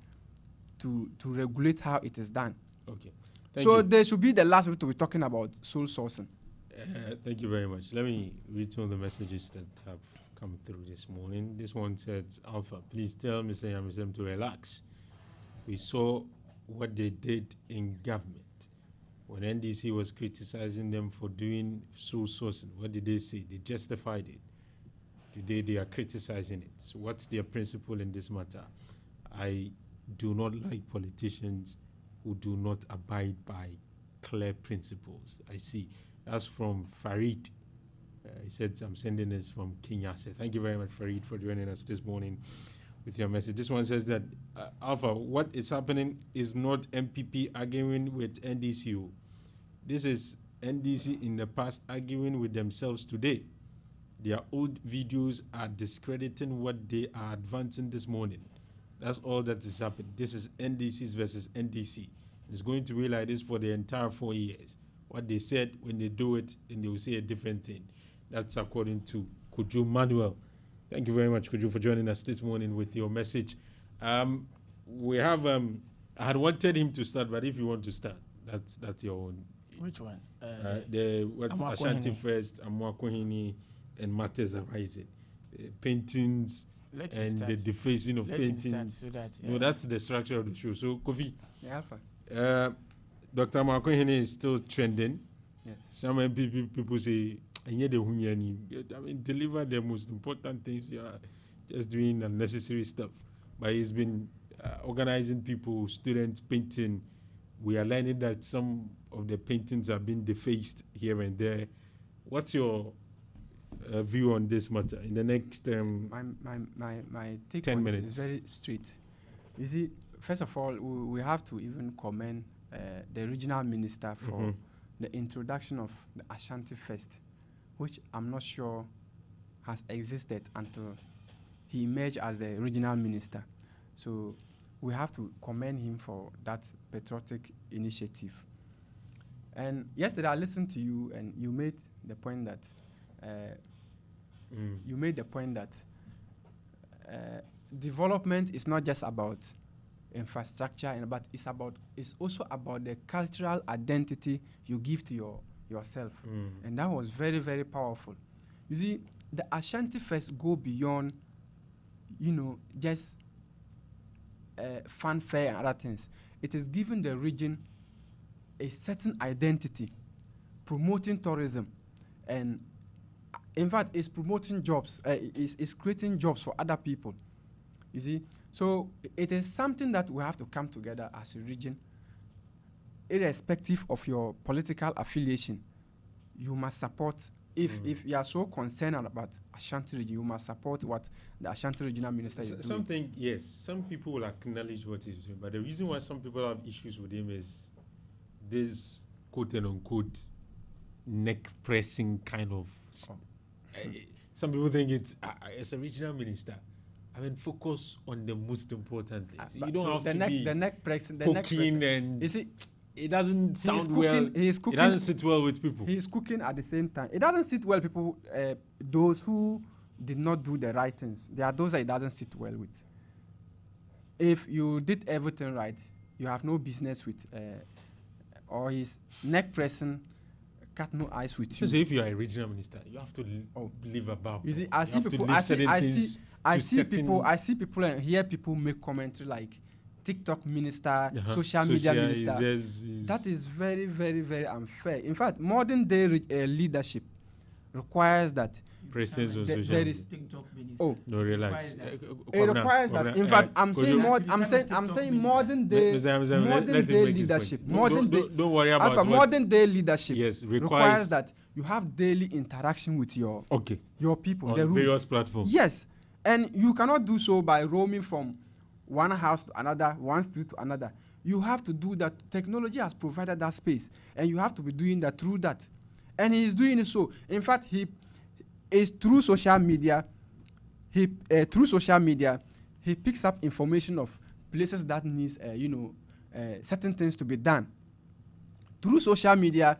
to regulate how it is done. Okay. So they should be the last people to be talking about sole sourcing. Thank you very much. Let me read some of the messages that have come through this morning. This one says, Alpha, please tell Mr. Yamisem to relax. We saw what they did in government. When NDC was criticizing them for doing sole sourcing, what did they say? They justified it. Today they are criticizing it. So what's their principle in this matter? I do not like politicians who do not abide by clear principles. I see. That's from Farid. He said, I'm sending this from Kenya. So thank you very much, Farid, for joining us this morning with your message. This one says that, Alpha, what is happening is not MPP arguing with NDC. This is NDC in the past arguing with themselves today. Their old videos are discrediting what they are advancing this morning. That's all that is happening. This is NDCs versus NDC. It's going to be like this for the entire 4 years. What they said, when they do it, and they will say a different thing. That's according to Kuju Manuel. Thank you very much, Kuju, for joining us this morning with your message. We have I had wanted him to start, but if you want to start, that's your own. Which one? The Ashanti First, Amwakohini, and Matters Arising. Paintings and the defacing of paintings. No, that's the structure of the show. So, Kofi. Yeah, Alpha. Dr. Amwakohini is still trending. Yes. Some people say, I mean, deliver the most important things. You are just doing unnecessary stuff. But he's been organizing people, students, painting. We are learning that some of the paintings have been defaced here and there. What's your view on this matter in the next my take 10 on minutes? This is very straight. You see, first of all, we have to even commend the regional minister for the introduction of the Ashanti Fest, which I'm not sure has existed until he emerged as the regional minister. So we have to commend him for that patriotic initiative. And yesterday I listened to you, and you made the point that development is not just about infrastructure, but it's also about the cultural identity you give to yourself. And that was very, very powerful. You see, the Ashanti Fest go beyond, just fanfare and other things. It is giving the region a certain identity, promoting tourism, and in fact, it's promoting jobs. It's creating jobs for other people. You see, so it is something that we have to come together as a region, irrespective of your political affiliation. You must support. If you are so concerned about Ashanti region, you must support what the Ashanti regional minister is doing. Yes, some people will acknowledge what he's doing, but the reason why some people have issues with him is this quote and unquote neck pressing kind of. Some people think it's as a regional minister. I mean, focus on the most important things. You don't have to be the neck pressing, and you see, it doesn't sound well. It doesn't sit well with people. He is cooking at the same time. It doesn't sit well people. Those who did not do the right things, there are those that it doesn't sit well with. If you did everything right, you have no business with, or his neck pressing, cut no eyes with you. So if you are a regional minister, you have to live above. You see, I see people and hear people make commentary like TikTok minister, social media minister. That is very, very, very unfair. In fact, modern day leadership requires that. Presence on social media. No, relax. It requires that. In fact, I'm saying modern day leadership. Don't worry about modern day leadership. Yes, requires that you have daily interaction with your people on various platforms. Yes, and you cannot do so by roaming from one house to another, one street to another. You have to do that. Technology has provided that space, and you have to be doing that through that. And he is doing it so. In fact, he is through social media. He picks up information of places that needs, certain things to be done. Through social media,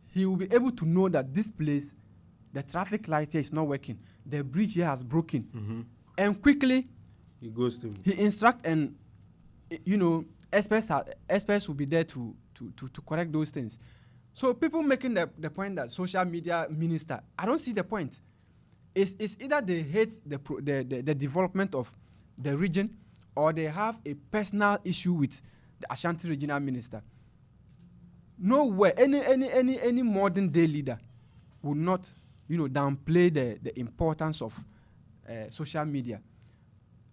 he will be able to know that this place, the traffic light here is not working. The bridge here has broken, and quickly he instructs, and experts will be there to correct those things. So people making the point that social media minister, I don't see the point. It's either they hate the development of the region, or they have a personal issue with the Ashanti regional minister. Nowhere any modern day leader would not downplay the importance of social media.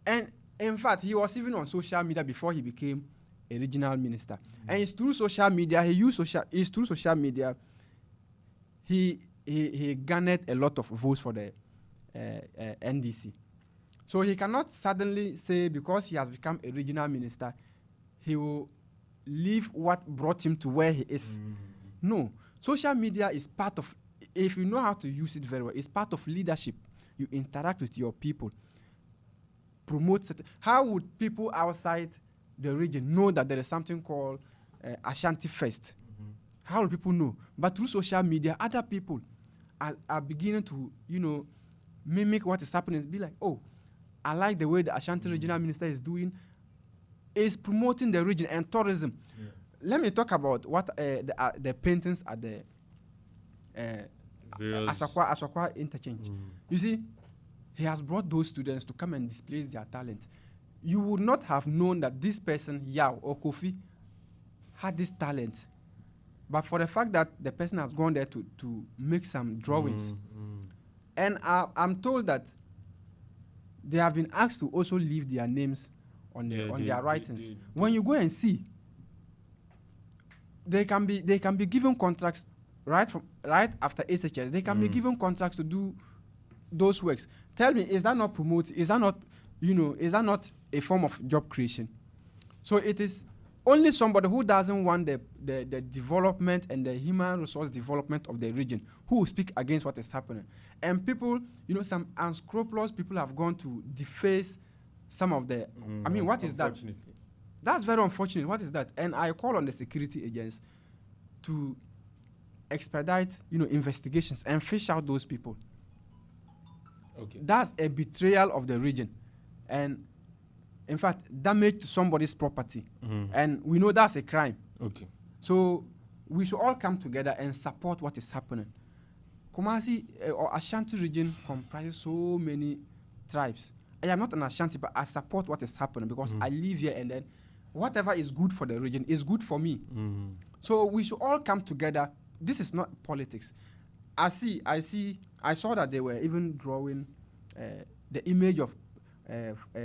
And in fact, he was even on social media before he became a regional minister. And it's through social media, he garnered a lot of votes for the NDC. So he cannot suddenly say, because he has become a regional minister, he will leave what brought him to where he is. No. Social media is part of, if you know how to use it very well, it's part of leadership. You interact with your people. Promote certain. How would people outside the region know that there is something called Ashanti Fest? How will people know? But through social media, other people are beginning to, mimic what is happening. Be like, oh, I like the way the Ashanti regional minister is doing. Is promoting the region and tourism. Yeah. Let me talk about what the paintings at the Asakwa interchange. You see, he has brought those students to come and display their talent. You would not have known that this person, Yao or Kofi, had this talent. But for the fact that the person has gone there to make some drawings. And I'm told that they have been asked to also leave their names on their writings. When you go and see, they can be given contracts right after SHS. They can be given contracts to do those works. Tell me, is that not promoting? Is that not a form of job creation? So it is only somebody who doesn't want the development and the human resource development of the region who will speak against what is happening. And people, some unscrupulous people have gone to deface some of the, what is that? That's very unfortunate. What is that? And I call on the security agents to expedite, investigations and fish out those people. Okay. That's a betrayal of the region. And in fact, damage to somebody's property. And we know that's a crime. Okay. So we should all come together and support what is happening. Kumasi or Ashanti region comprises so many tribes. I am not an Ashanti, but I support what is happening because I live here, and then whatever is good for the region is good for me. So we should all come together. This is not politics. I saw that they were even drawing the image of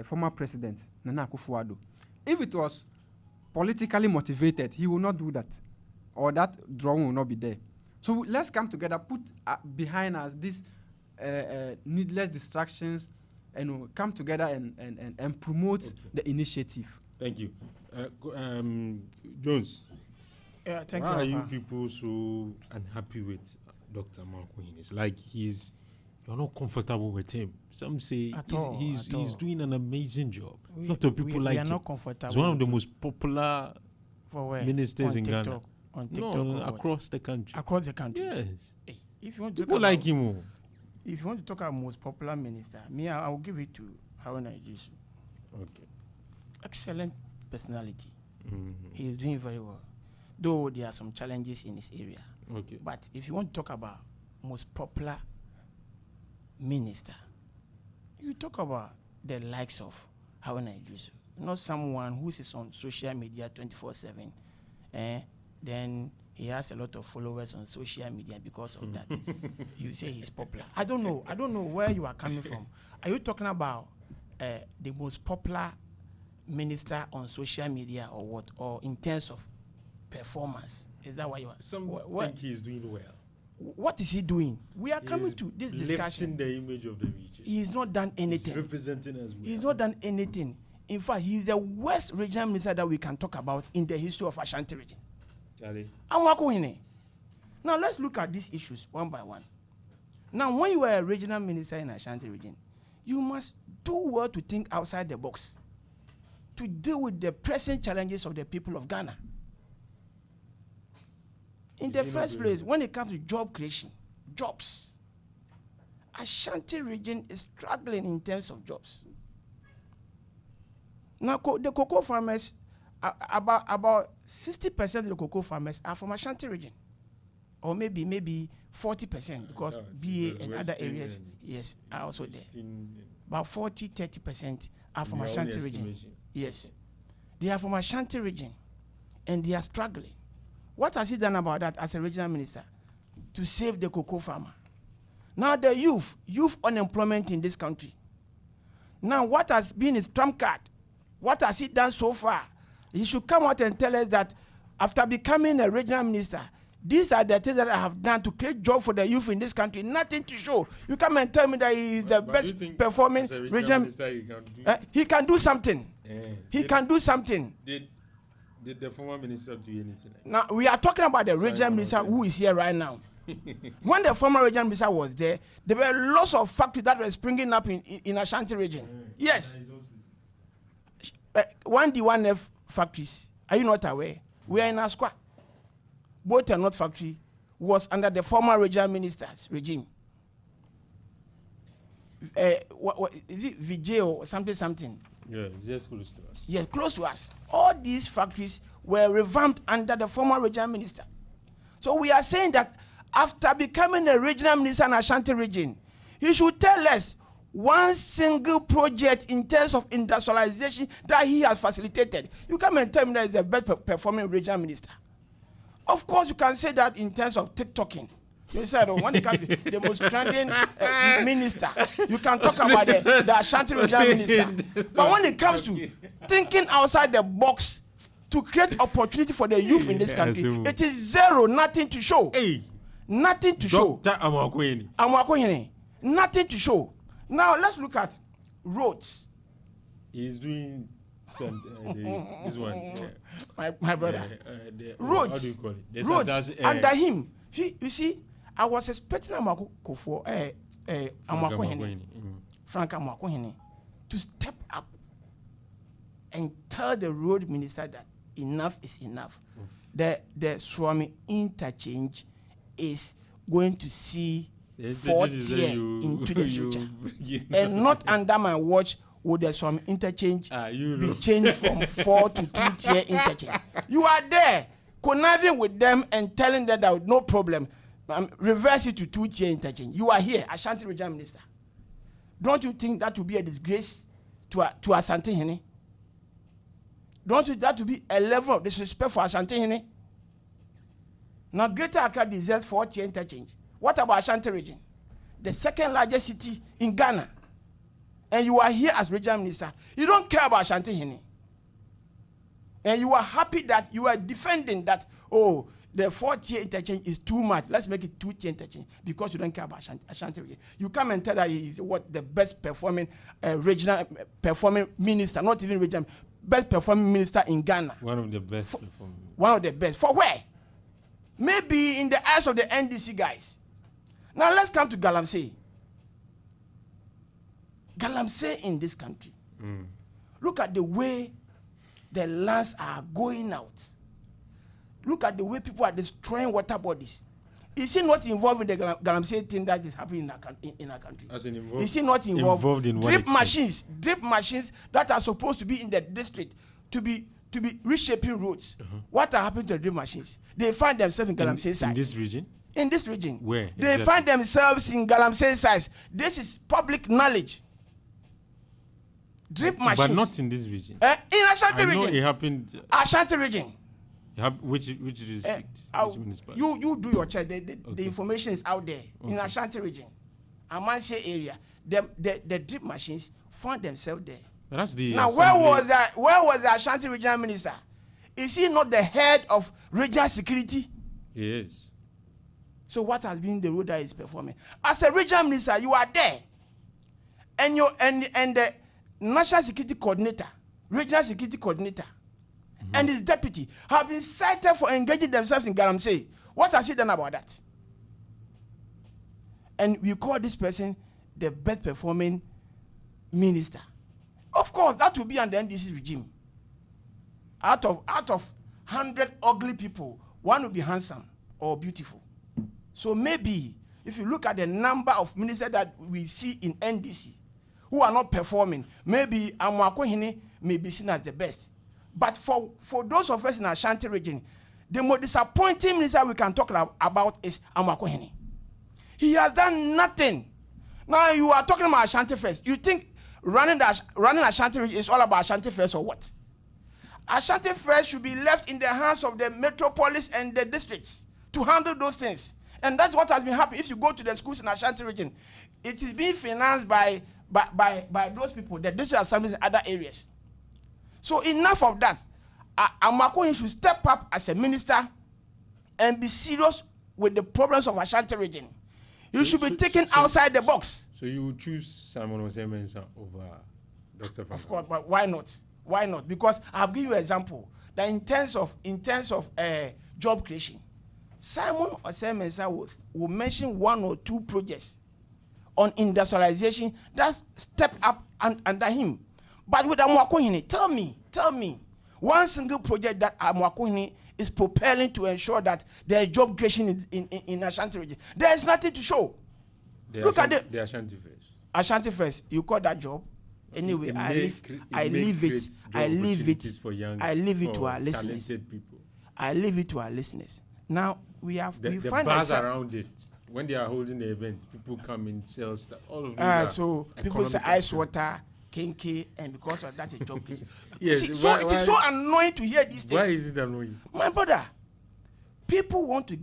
former president Nana Akufo-Addo. If it was politically motivated, he will not do that, or that drawing will not be there. So let's come together, put behind us these needless distractions, and come together and promote the initiative. Thank you. Jones, thank why you. Are you people so unhappy with Dr. Mankwin? It's like you're not comfortable with him. Some say he's doing an amazing job. A lot of people like him. Not comfortable. He's one of the most popular ministers in TikTok, Ghana. On TikTok, no, across the country. Across the country. Yes. Hey, if you want to people like him. If you want to talk about most popular minister, I will give it to Haruna Iddrisu. Okay. Excellent personality. He is doing very well. Though there are some challenges in this area. Okay. But if you want to talk about most popular minister, you talk about the likes of Haruna Iddrisu, not someone who is on social media 24/7. Then he has a lot of followers on social media because of that. You say he's popular. I don't know where you are coming from. Are you talking about the most popular minister on social media or what? Or in terms of performance? Is that what you are? Some think he's doing well. What is he doing? We are coming to this discussion. Lifting the image of the region. He's not done anything. He's representing us well. He's not done anything. In fact, he's the worst regional minister that we can talk about in the history of Ashanti region. Now let's look at these issues one by one. Now, when you are a regional minister in Ashanti region, you must do well to think outside the box to deal with the pressing challenges of the people of Ghana. In the first place, when it comes to job creation, jobs, Ashanti region is struggling in terms of jobs. Now, the cocoa farmers, about 60% of the cocoa farmers are from Ashanti region, or maybe 40% because BA and other areas, yes, are also there. About 40-30% are from Ashanti region. Yes, they are from Ashanti region, and they are struggling. What has he done about that as a regional minister to save the cocoa farmer? Now the youth unemployment in this country. Now what has been his trump card? What has he done so far? He should come out and tell us that after becoming a regional minister, these are the things that I have done to create job for the youth in this country. Nothing to show. You come and tell me that he is the best performing regional minister. He can do something. He can do something. Did the former minister do anything? Now, we are talking about the regional minister who is here right now. When the former regional minister was there were lots of factories that were springing up in Ashanti region. Yes. 1D1F factories. Are you not aware? We are in Asqua. Both are not factory. was under the former regional minister's regime. What is it, VJ or something? Yeah, just close to us. Yes, close to us. All these factories were revamped under the former regional minister. So we are saying that after becoming a regional minister in Ashanti region, he should tell us one single project in terms of industrialization that he has facilitated. You come and tell me that is the best performing regional minister. Of course, you can say that in terms of TikToking. You said when it comes to the most trending minister, you can talk about the Ashanti regional minister. But when it comes to thinking outside the box to create opportunity for the youth in this country, it is zero, nothing to show. Nothing to show. Nothing to show. Now let's look at roads. He's doing this one. My brother. Roads. How do you call it? Roads. Under him, you see, I was expecting Frank Amakwehene to step up and tell the road minister that enough is enough. The Swami interchange is going to see fourth year into the future. And not under my watch would the Swami interchange be changed from 4 to 2-tier interchange. You are there conniving with them and telling them that no problem, reverse it to 2-tier interchange. You are here, Ashanti regional minister. Don't you think that would be a disgrace to Ashanti Hene? Don't you that would be a level of disrespect for Ashanti Hene? Now, Greater Accra deserves 4-tier interchange. What about Ashanti region? The second largest city in Ghana. And you are here as regional minister. You don't care about Ashanti Hene. And you are happy that you are defending that, oh, the 4-tier interchange is too much. Let's make it 2-tier interchange because you don't care about Ashanti region. You come and tell that he is the best performing regional performing minister, not even regional, best performing minister in Ghana. One of the best performing. One of the best. For where? Maybe in the eyes of the NDC guys. Now let's come to Galamsey. Galamsey in this country. Look at the way the lands are going out. Look at the way people are destroying water bodies. Is he not involved in the Galamsey thing that is happening in our country? As in involved, is he not involved in drip machines that are supposed to be in the district to be reshaping roads? What are happening to the drip machines? They find themselves in Galamsey side. In this region? In this region. Where? They find themselves in Galamsey size. This is public knowledge. Drip machines. But not in this region. In Ashanti region. I know it happened. Ashanti region. Which district? Which municipality? You do your check. The information is out there. In Ashanti region. Amansie area. The drip machines found themselves there. But that's the now, where was the Ashanti regional minister? Is he not the head of regional security? Yes. So what has been the role that he's performing? As a regional minister, you are there. And the national security coordinator, regional security coordinator, and his deputy have been cited for engaging themselves in Galamsey. What has he done about that? And we call this person the best performing minister. Of course, that will be under NDC regime. Out of 100 ugly people, one will be handsome or beautiful. So maybe if you look at the number of ministers that we see in NDC who are not performing, maybe Amakwehene may be seen as the best. But for those of us in Ashanti region, the most disappointing minister we can talk about is Amakwehene. He has done nothing. Now you are talking about Ashanti first. You think running Ashanti region is all about Ashanti first or what? Ashanti first should be left in the hands of the metropolis and the districts to handle those things. And that's what has been happening. If you go to the schools in Ashanti region, it is being financed by those people, the district assemblies in other areas. So enough of that. Amakwehene should step up as a minister and be serious with the problems of Ashanti region. You should be thinking outside the box. So you would choose Simon Osei-Mensah over Dr. Fafana? Of course, but why not? Why not? Because I'll give you an example that in terms of job creation, Simon Osei-Mensah will mention 1 or 2 projects on industrialization that step up under him. But with Amakwehene, tell me, one single project that Amakwehene is propelling to ensure that there is job creation in Ashanti region. There is nothing to show. Look at the Ashanti First. Ashanti First. You call that job? Anyway, I leave it to our listeners. I leave it to our listeners. Now we find buzz around it. When they are holding the event, people come in, sell stuff. All of these so people say ice water, kinky, and because of that, a job creation. Yes, it is so annoying to hear these things. Why is it annoying? My brother, people want to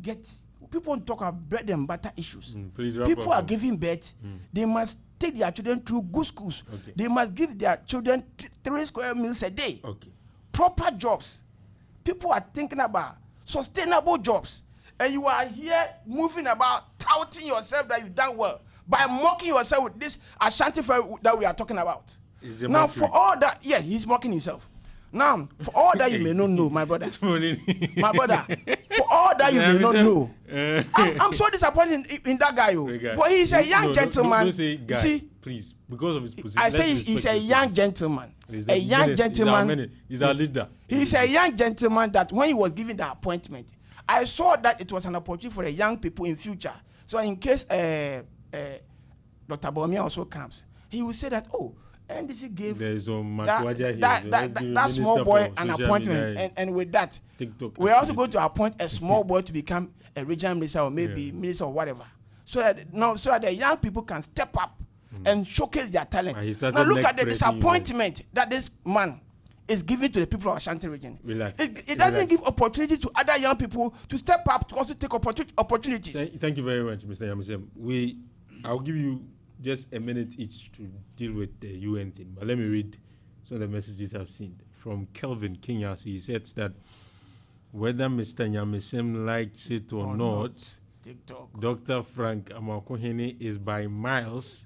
talk about bread and butter issues. People are giving birth. They must take their children through good schools. Okay. They must give their children 3 square meals a day. Okay. Proper jobs. People are thinking about sustainable jobs. And you are here moving about, touting yourself that you've done well by mocking yourself with this Ashanti that we are talking about. Now, for all that, he's mocking himself. Now, for all that you may not know, my brother, for all that you may not know, I'm so disappointed in that guy. But he's a young gentleman. Don't say guy, see, please, because of his position. I say he's a young gentleman. A young gentleman. He's our leader. He's a young gentleman that when he was given the appointment, I saw that it was an opportunity for the young people in future. So in case Dr. Bawumia also comes, he will say that, NDC gave that small boy an appointment, and with that, we're also going to appoint a small boy to become a regional minister or maybe minister or whatever, so that the young people can step up and showcase their talent. Now look at the disappointment that this man is giving to the people of Ashanti region. It doesn't give opportunity to other young people to step up to also take opportunities. Thank you very much, Mr. Yamisem. I'll give you just a minute each to deal with the UN thing, but let me read some of the messages I've seen from Kelvin Kinyas. He says that whether Mr. Nyamesem likes it or not, Dr. Frank Amakohene is by miles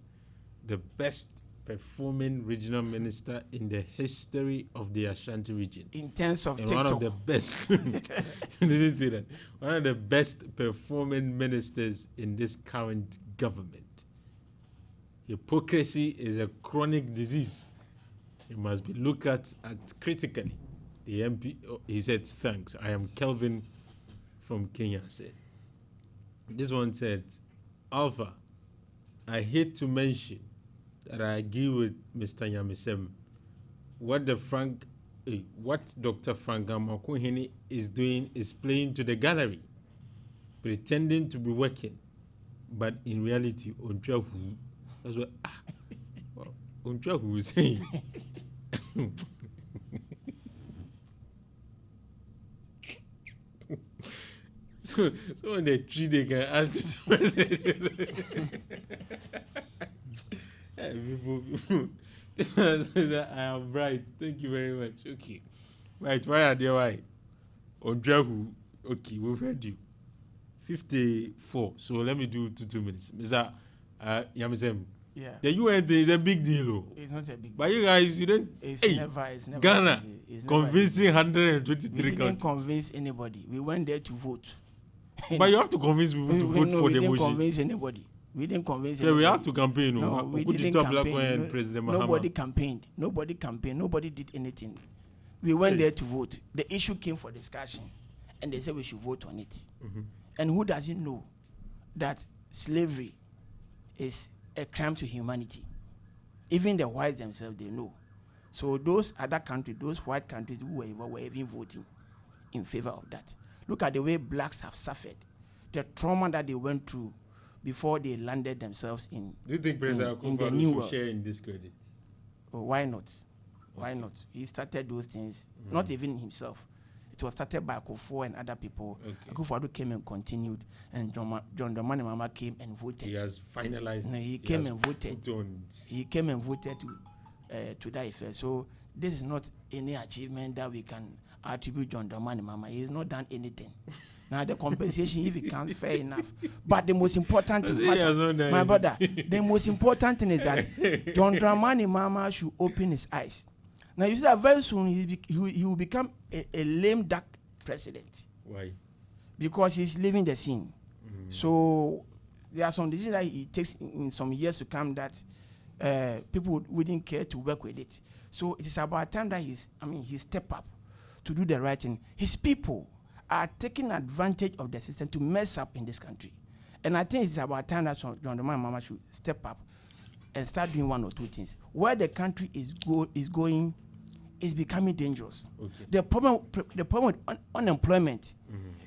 the best performing regional minister in the history of the Ashanti region. In terms of TikTok. One of the best. You didn't say that. One of the best performing ministers in this current government. Hypocrisy is a chronic disease. It must be looked at critically. The MP, he said, thanks. I am Kelvin from Kenya. Said. This one said, Alfa, I hate to mention that I agree with Mr. Nyamesem. What Dr. Frank Amakohene is doing is playing to the gallery, pretending to be working, but in reality, that's what who is saying. So on the tree they can ask people. This one says that I am right. Thank you very much. Okay. Right, why are they why? Okay, we've heard you. 54. So let me do 2 minutes. Mr. Yamisem. Yeah. The UN thing is a big deal. It's not a big deal. But you guys, you didn't. It's never Ghana convincing 123 countries. We didn't convince anybody. We went there to vote. But you have to convince people to vote for the motion. We didn't convince anybody. We didn't convince anybody. We have to campaign. No, we didn't campaign. Nobody campaigned. Nobody campaigned. Nobody did anything. We went there to vote. The issue came for discussion, and they said we should vote on it. And who doesn't know that slavery is a crime to humanity? Even the whites themselves, they know. So those other countries, those white countries who were even voting in favor of that. Look at the way blacks have suffered, the trauma that they went through before they landed themselves in. Do you think President Akufo should share in this credit? Oh, why not? Why not? He started those things, not even himself. It was started by Akufo and other people. Akufo came and continued, and John Dramani Mahama came and voted. He has finalized. No, he came and voted. He came and voted to that effect. So this is not any achievement that we can attribute John Dramani Mahama. He has not done anything. Now the compensation, if it comes, fair enough. But the most important thing, my brother, the most important thing is that John Dramani Mahama should open his eyes. Now you see that very soon he will become a lame duck president. Why? Because he's leaving the scene. So there are some decisions that he takes in some years to come that people wouldn't care to work with it. So it is about time that he step up to do the right thing. His people are taking advantage of the system to mess up in this country. And I think it's about time that John Dramani Mahama should step up and start doing one or two things. Where the country is going is becoming dangerous. Okay. The problem with unemployment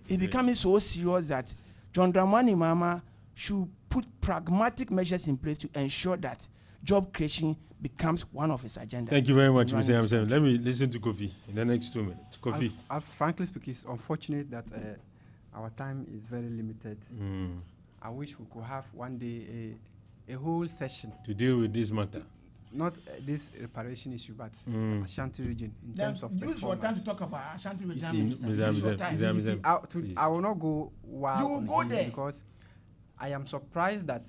is becoming so serious that John Dramani Mahama should put pragmatic measures in place to ensure that job creation becomes one of his agenda. Thank you very much, Mr. Hamsen. Let me listen to Kofi in the next 2 minutes. Kofi. Frankly speaking, it's unfortunate that our time is very limited. I wish we could have one day a whole session to deal with this matter. Not this reparation issue, but Ashanti region in terms of use your time to talk about Ashanti region. I will not go wild. You will go there because I am surprised that,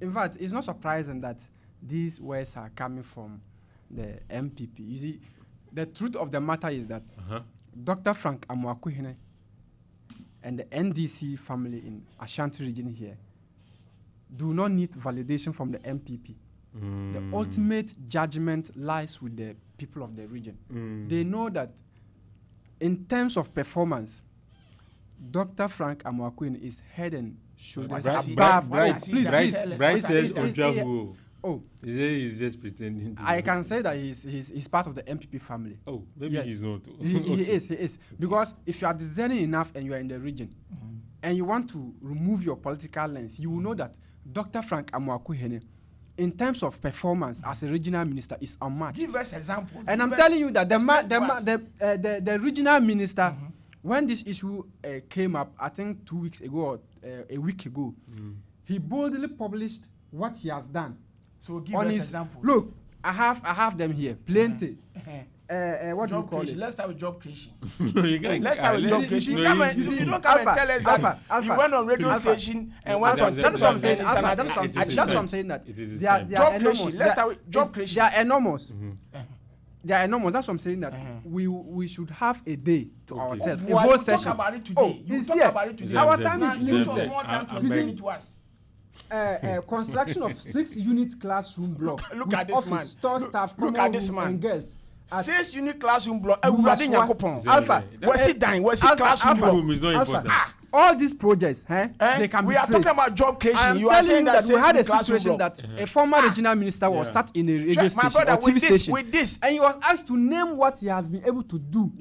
in fact, it's not surprising that these words are coming from the MPP. You see, the truth of the matter is that Dr. Frank Amoakuhene and the NDC family in Ashanti region here do not need validation from the MPP. The ultimate judgment lies with the people of the region. They know that in terms of performance, Dr. Frank Amoakuhene is head and shoulders above. Bright says he's just pretending. I can say that he's part of the MPP family. Oh, maybe he's not. He is. Because if you are discerning enough and you are in the region and you want to remove your political lens, you will know that Dr. Frank Amoakuhene, in terms of performance as a regional minister, is unmatched. Give us examples. And I'm telling you that the regional minister, when this issue came up, I think 2 weeks ago or a week ago, he boldly published what he has done. So give us examples. Look, I have them here, plenty. What do you call it? Let's start with job creation. Let's start with job creation. You don't come and tell us that you went on radio station and went on. That's what I'm saying. That's what I'm saying. That job creation. Let's start with job creation. They are enormous. They are enormous. That's what I'm saying. That we should have a day to ourselves. A whole session. Talk about it today. It's talk here. about it today. Our time is limited. Use more time to explain it to us. Construction of 6-unit classroom block. Look at this man. Store staff, look at this man. And girls. 6-unit classroom block. Alpha. Where's it classroom block? Is not important. All these projects, they can we be are traced. talking about job creation. You are saying that we had a situation that a former regional minister was sat in a radio station or TV station, and he was asked to name what he has been able to do.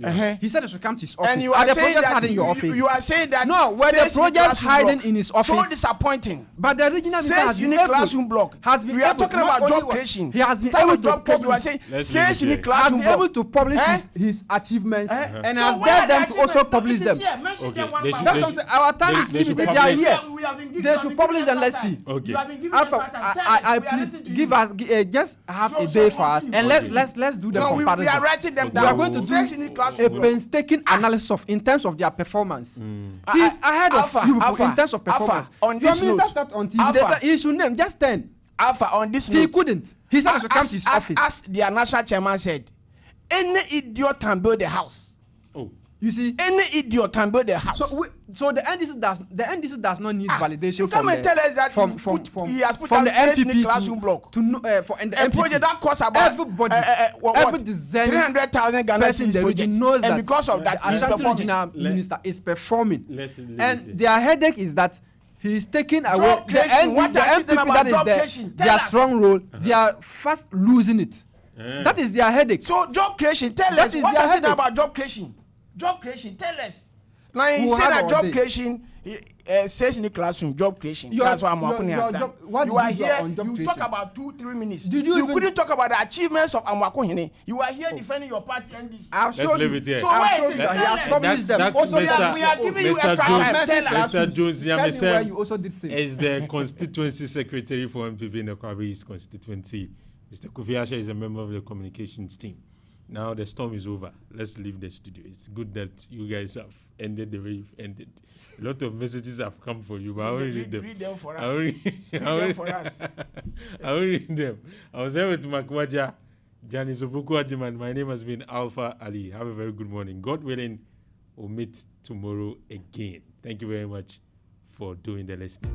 He said he should come to his office. And you are the saying projects that in your office. You are saying that no, were the projects hiding in his office? So disappointing. But the regional minister has been classroom block. We are talking about job creation. He has been able to publish. You are saying 6-unit classroom block. Has been able to publish his achievements and has dared them to also publish them. Our time is limited. They are here. They should publish and let's see. Okay. Alpha, I please give us just have a day for us and let's do the comparison. We are writing them down. We are going to do a painstaking analysis of in terms of their performance. He's ahead of you people in terms of performance. On this note, on TV, he should name just 10. Alpha, on this note, he couldn't. He said he should come to his office. As the national chairman said, any idiot can build a house. You see, any idiot can build a house. So the NDC does not need validation. You come and tell us that he has put out the MPP classroom block for the MPP project that costs about every 300,000 Ghana person in the region knows that because of that, the Ashanti regional minister is performing. And their headache is that he is taking away the MPP that is their strong role. They are fast losing it. That is their headache. So job creation, tell us what is it about job creation? Job creation, tell us. Now he said that job creation says in the classroom, job creation. That's what I'm working here. You are here, you talk about 2-3 minutes. You couldn't talk about the achievements of Amwakuhene. You are here defending your party and this. Let's leave it here. So where is it? He has published them. Also, we are giving you extra time. Mr. Jones Yamese you also did say. Is the constituency secretary for MPP in the Kwabi's constituency. Mr. Kofi Asha is a member of the communications team. Now the storm is over. Let's leave the studio. It's good that you guys have ended the way you've ended. A lot of messages have come for you, but I won't read them. Read them for us. I won't read them. I was here with Makwaja, Janice Obuku Ajiman. My name has been Alfa Ali. Have a very good morning. God willing, we'll meet tomorrow again. Thank you very much for doing the listening.